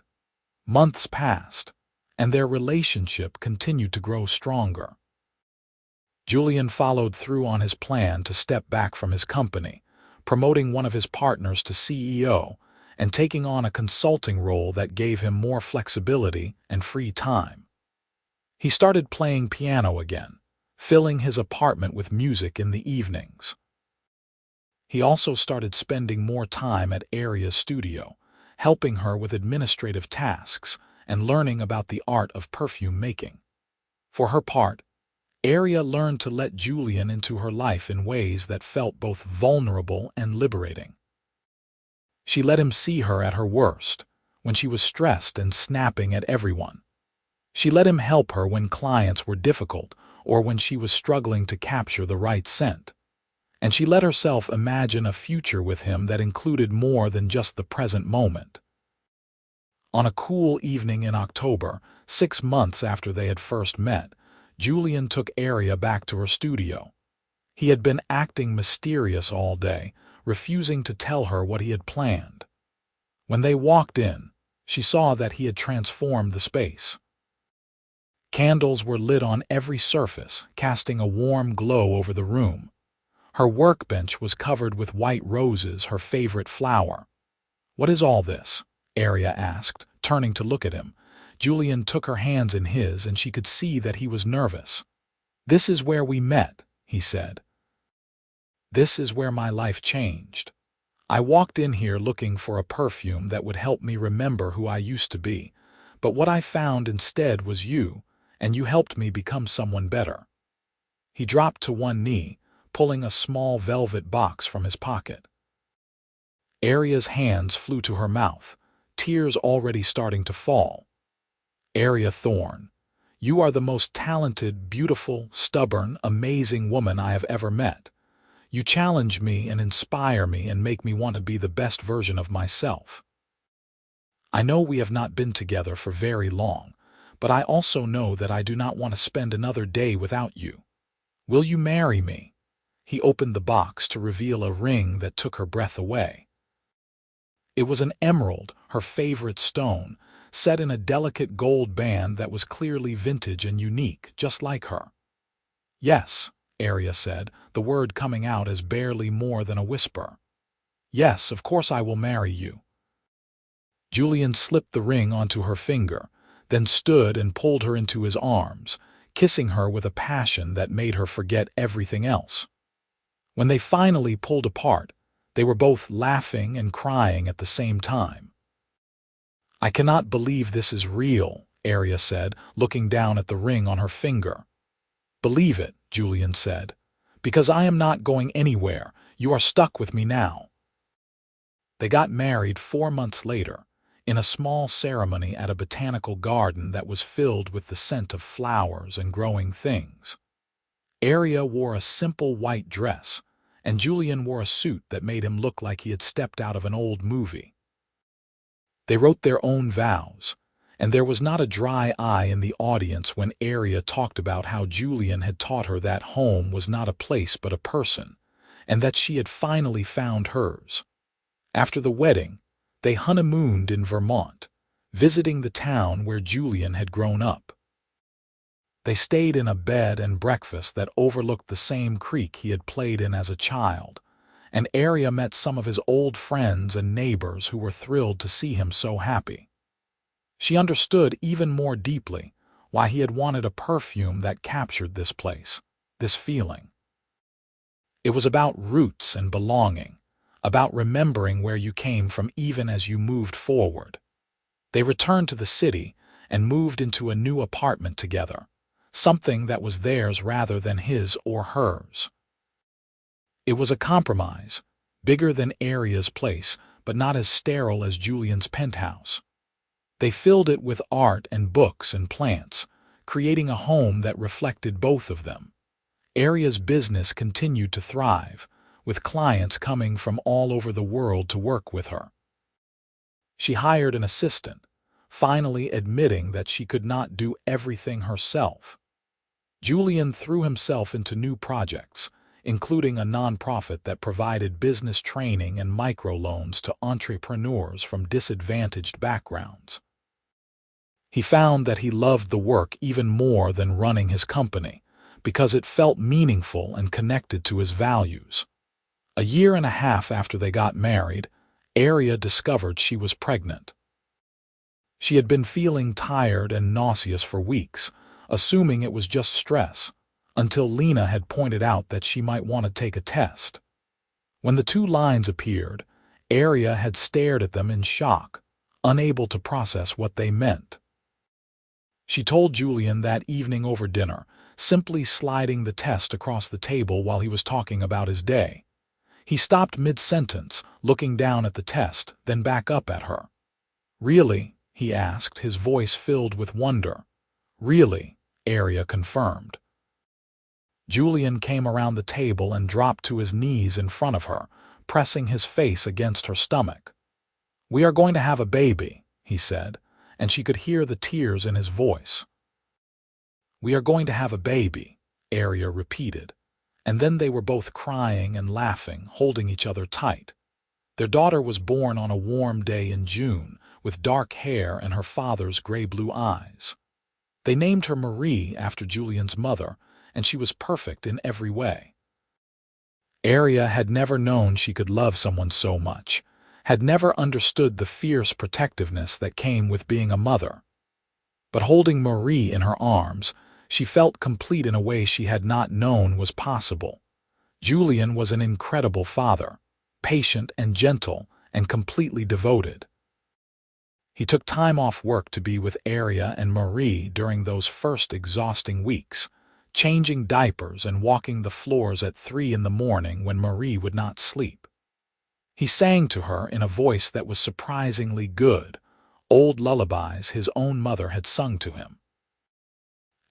Months passed, and their relationship continued to grow stronger. Julian followed through on his plan to step back from his company, promoting one of his partners to CEO and taking on a consulting role that gave him more flexibility and free time. He started playing piano again, filling his apartment with music in the evenings. He also started spending more time at Aria's studio, helping her with administrative tasks and learning about the art of perfume making. For her part, Aria learned to let Julian into her life in ways that felt both vulnerable and liberating. She let him see her at her worst, when she was stressed and snapping at everyone. She let him help her when clients were difficult or when she was struggling to capture the right scent. And she let herself imagine a future with him that included more than just the present moment. On a cool evening in October, 6 months after they had first met, Julian took Aria back to her studio. He had been acting mysterious all day, refusing to tell her what he had planned. When they walked in, she saw that he had transformed the space. Candles were lit on every surface, casting a warm glow over the room. Her workbench was covered with white roses, her favorite flower. "What is all this?" Aria asked, turning to look at him. Julian took her hands in his, and she could see that he was nervous. "This is where we met," he said. "This is where my life changed. I walked in here looking for a perfume that would help me remember who I used to be, but what I found instead was you, and you helped me become someone better." He dropped to one knee, pulling a small velvet box from his pocket. Aria's hands flew to her mouth, tears already starting to fall. "Aria Thorne, you are the most talented, beautiful, stubborn, amazing woman I have ever met. You challenge me and inspire me and make me want to be the best version of myself. I know we have not been together for very long, but I also know that I do not want to spend another day without you. Will you marry me?" He opened the box to reveal a ring that took her breath away. It was an emerald, her favorite stone, set in a delicate gold band that was clearly vintage and unique, just like her. "Yes," Aria said, the word coming out as barely more than a whisper. "Yes, of course I will marry you." Julian slipped the ring onto her finger, then stood and pulled her into his arms, kissing her with a passion that made her forget everything else. When they finally pulled apart, they were both laughing and crying at the same time. "I cannot believe this is real," Aria said, looking down at the ring on her finger. "Believe it," Julian said, "because I am not going anywhere. You are stuck with me now." They got married 4 months later, in a small ceremony at a botanical garden that was filled with the scent of flowers and growing things. Aria wore a simple white dress, and Julian wore a suit that made him look like he had stepped out of an old movie. They wrote their own vows, and there was not a dry eye in the audience when Aria talked about how Julian had taught her that home was not a place but a person, and that she had finally found hers. After the wedding, they honeymooned in Vermont, visiting the town where Julian had grown up. They stayed in a bed and breakfast that overlooked the same creek he had played in as a child, and Aria met some of his old friends and neighbors who were thrilled to see him so happy. She understood even more deeply why he had wanted a perfume that captured this place, this feeling. It was about roots and belonging, about remembering where you came from even as you moved forward. They returned to the city and moved into a new apartment together, something that was theirs rather than his or hers. It was a compromise, bigger than Aria's place, but not as sterile as Julian's penthouse. They filled it with art and books and plants, creating a home that reflected both of them. Aria's business continued to thrive, with clients coming from all over the world to work with her. She hired an assistant, finally admitting that she could not do everything herself. Julian threw himself into new projects, including a nonprofit that provided business training and microloans to entrepreneurs from disadvantaged backgrounds. He found that he loved the work even more than running his company, because it felt meaningful and connected to his values. A year and a half after they got married, Aria discovered she was pregnant. She had been feeling tired and nauseous for weeks, assuming it was just stress, until Lena had pointed out that she might want to take a test. When the two lines appeared, Aria had stared at them in shock, unable to process what they meant. She told Julian that evening over dinner, simply sliding the test across the table while he was talking about his day. He stopped mid-sentence, looking down at the test, then back up at her. "Really?" he asked, his voice filled with wonder. "Really," Aria confirmed. Julian came around the table and dropped to his knees in front of her, pressing his face against her stomach. "We are going to have a baby," he said, and she could hear the tears in his voice. "We are going to have a baby," Aria repeated, and then they were both crying and laughing, holding each other tight. Their daughter was born on a warm day in June, with dark hair and her father's gray-blue eyes. They named her Marie after Julian's mother, and she was perfect in every way. Aria had never known she could love someone so much, had never understood the fierce protectiveness that came with being a mother. But holding Marie in her arms, she felt complete in a way she had not known was possible. Julian was an incredible father, patient and gentle, and completely devoted. He took time off work to be with Aria and Marie during those first exhausting weeks, changing diapers and walking the floors at 3 in the morning when Marie would not sleep. He sang to her in a voice that was surprisingly good, old lullabies his own mother had sung to him.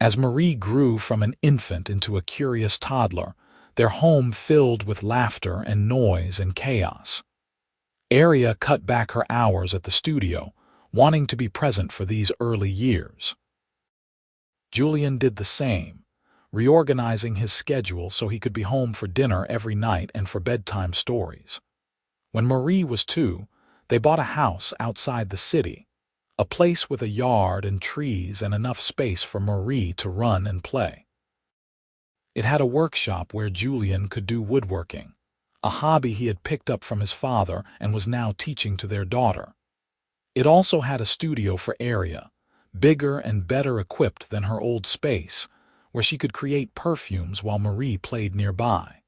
As Marie grew from an infant into a curious toddler, their home filled with laughter and noise and chaos. Aria cut back her hours at the studio, wanting to be present for these early years. Julian did the same, reorganizing his schedule so he could be home for dinner every night and for bedtime stories. When Marie was 2, they bought a house outside the city, a place with a yard and trees and enough space for Marie to run and play. It had a workshop where Julian could do woodworking, a hobby he had picked up from his father and was now teaching to their daughter. It also had a studio for Aria, bigger and better equipped than her old space, where she could create perfumes while Marie played nearby.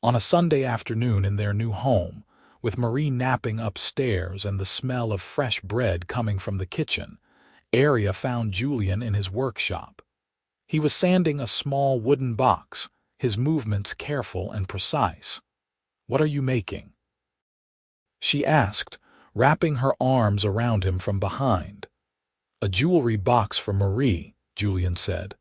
On a Sunday afternoon in their new home, with Marie napping upstairs and the smell of fresh bread coming from the kitchen, Aria found Julian in his workshop. He was sanding a small wooden box, his movements careful and precise. "What are you making?" she asked, wrapping her arms around him from behind. "A jewelry box for Marie," Julian said.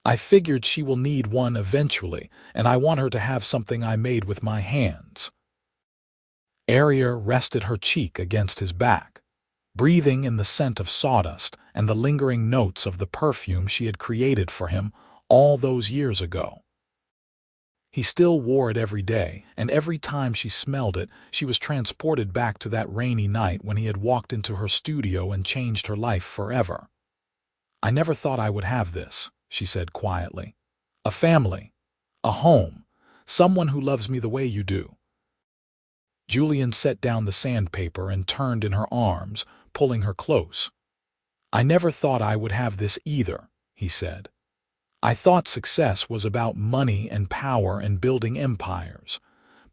"I figured she will need one eventually, and I want her to have something I made with my hands." Aria rested her cheek against his back, breathing in the scent of sawdust and the lingering notes of the perfume she had created for him all those years ago. He still wore it every day, and every time she smelled it, she was transported back to that rainy night when he had walked into her studio and changed her life forever. "I never thought I would have this," she said quietly. "A family, a home, someone who loves me the way you do." Julian set down the sandpaper and turned in her arms, pulling her close. "I never thought I would have this either," he said. "I thought success was about money and power and building empires,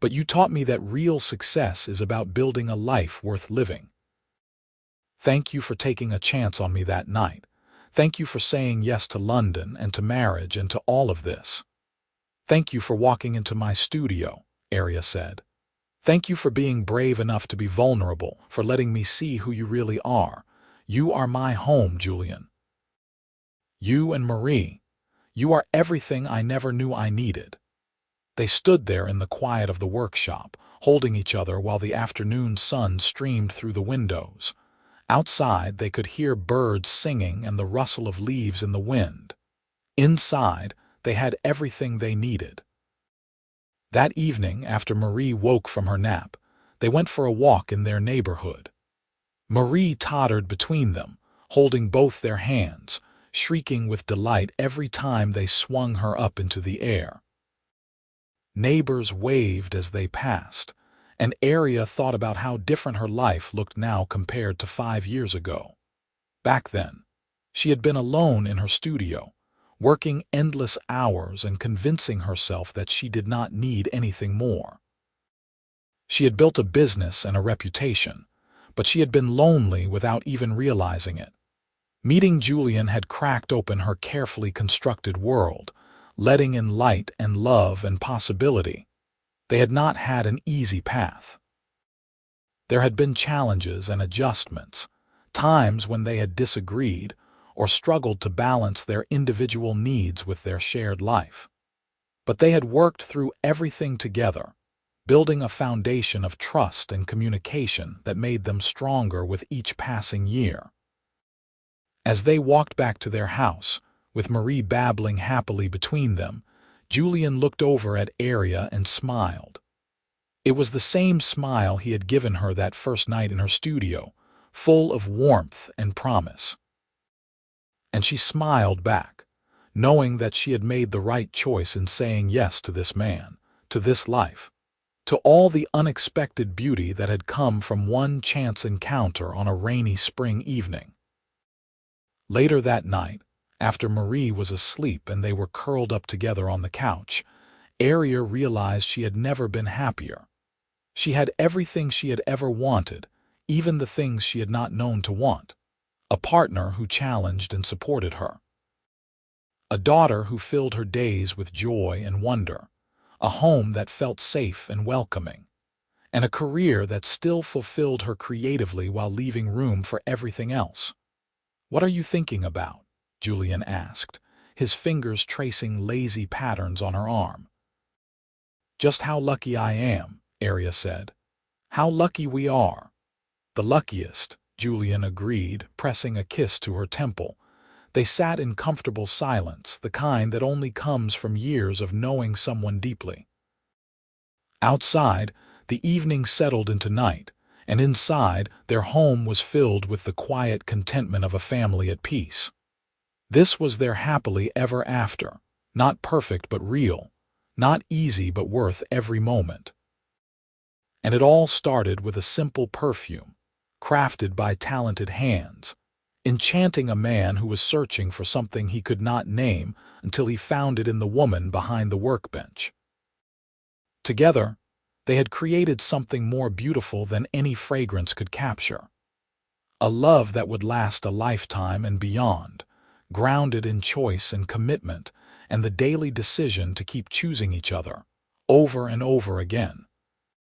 but you taught me that real success is about building a life worth living. Thank you for taking a chance on me that night. Thank you for saying yes to London and to marriage and to all of this. Thank you for walking into my studio, Aria said. Thank you for being brave enough to be vulnerable, for letting me see who you really are. You are my home, Julian. You and Marie. You are everything I never knew I needed. They stood there in the quiet of the workshop, holding each other while the afternoon sun streamed through the windows. Outside, they could hear birds singing and the rustle of leaves in the wind. Inside, they had everything they needed. That evening, after Marie woke from her nap, they went for a walk in their neighborhood. Marie tottered between them, holding both their hands, shrieking with delight every time they swung her up into the air. Neighbors waved as they passed, and Aria thought about how different her life looked now compared to 5 years ago. Back then, she had been alone in her studio, working endless hours and convincing herself that she did not need anything more. She had built a business and a reputation, but she had been lonely without even realizing it. Meeting Julian had cracked open her carefully constructed world, letting in light and love and possibility. They had not had an easy path. There had been challenges and adjustments, times when they had disagreed or struggled to balance their individual needs with their shared life. But they had worked through everything together, building a foundation of trust and communication that made them stronger with each passing year. As they walked back to their house, with Marie babbling happily between them, Julian looked over at Aria and smiled. It was the same smile he had given her that first night in her studio, full of warmth and promise. And she smiled back, knowing that she had made the right choice in saying yes to this man, to this life, to all the unexpected beauty that had come from one chance encounter on a rainy spring evening. Later that night, after Marie was asleep and they were curled up together on the couch, Aria realized she had never been happier. She had everything she had ever wanted, even the things she had not known to want. A partner who challenged and supported her. A daughter who filled her days with joy and wonder. A home that felt safe and welcoming. And a career that still fulfilled her creatively while leaving room for everything else. "What are you thinking about?" Julian asked, his fingers tracing lazy patterns on her arm. "Just how lucky I am," Aria said. "How lucky we are." "The luckiest," Julian agreed, pressing a kiss to her temple. They sat in comfortable silence, the kind that only comes from years of knowing someone deeply. Outside, the evening settled into night, and inside, their home was filled with the quiet contentment of a family at peace. This was their happily ever after, not perfect but real, not easy but worth every moment. And it all started with a simple perfume, crafted by talented hands, enchanting a man who was searching for something he could not name until he found it in the woman behind the workbench. Together, they had created something more beautiful than any fragrance could capture. A love that would last a lifetime and beyond, grounded in choice and commitment and the daily decision to keep choosing each other, over and over again.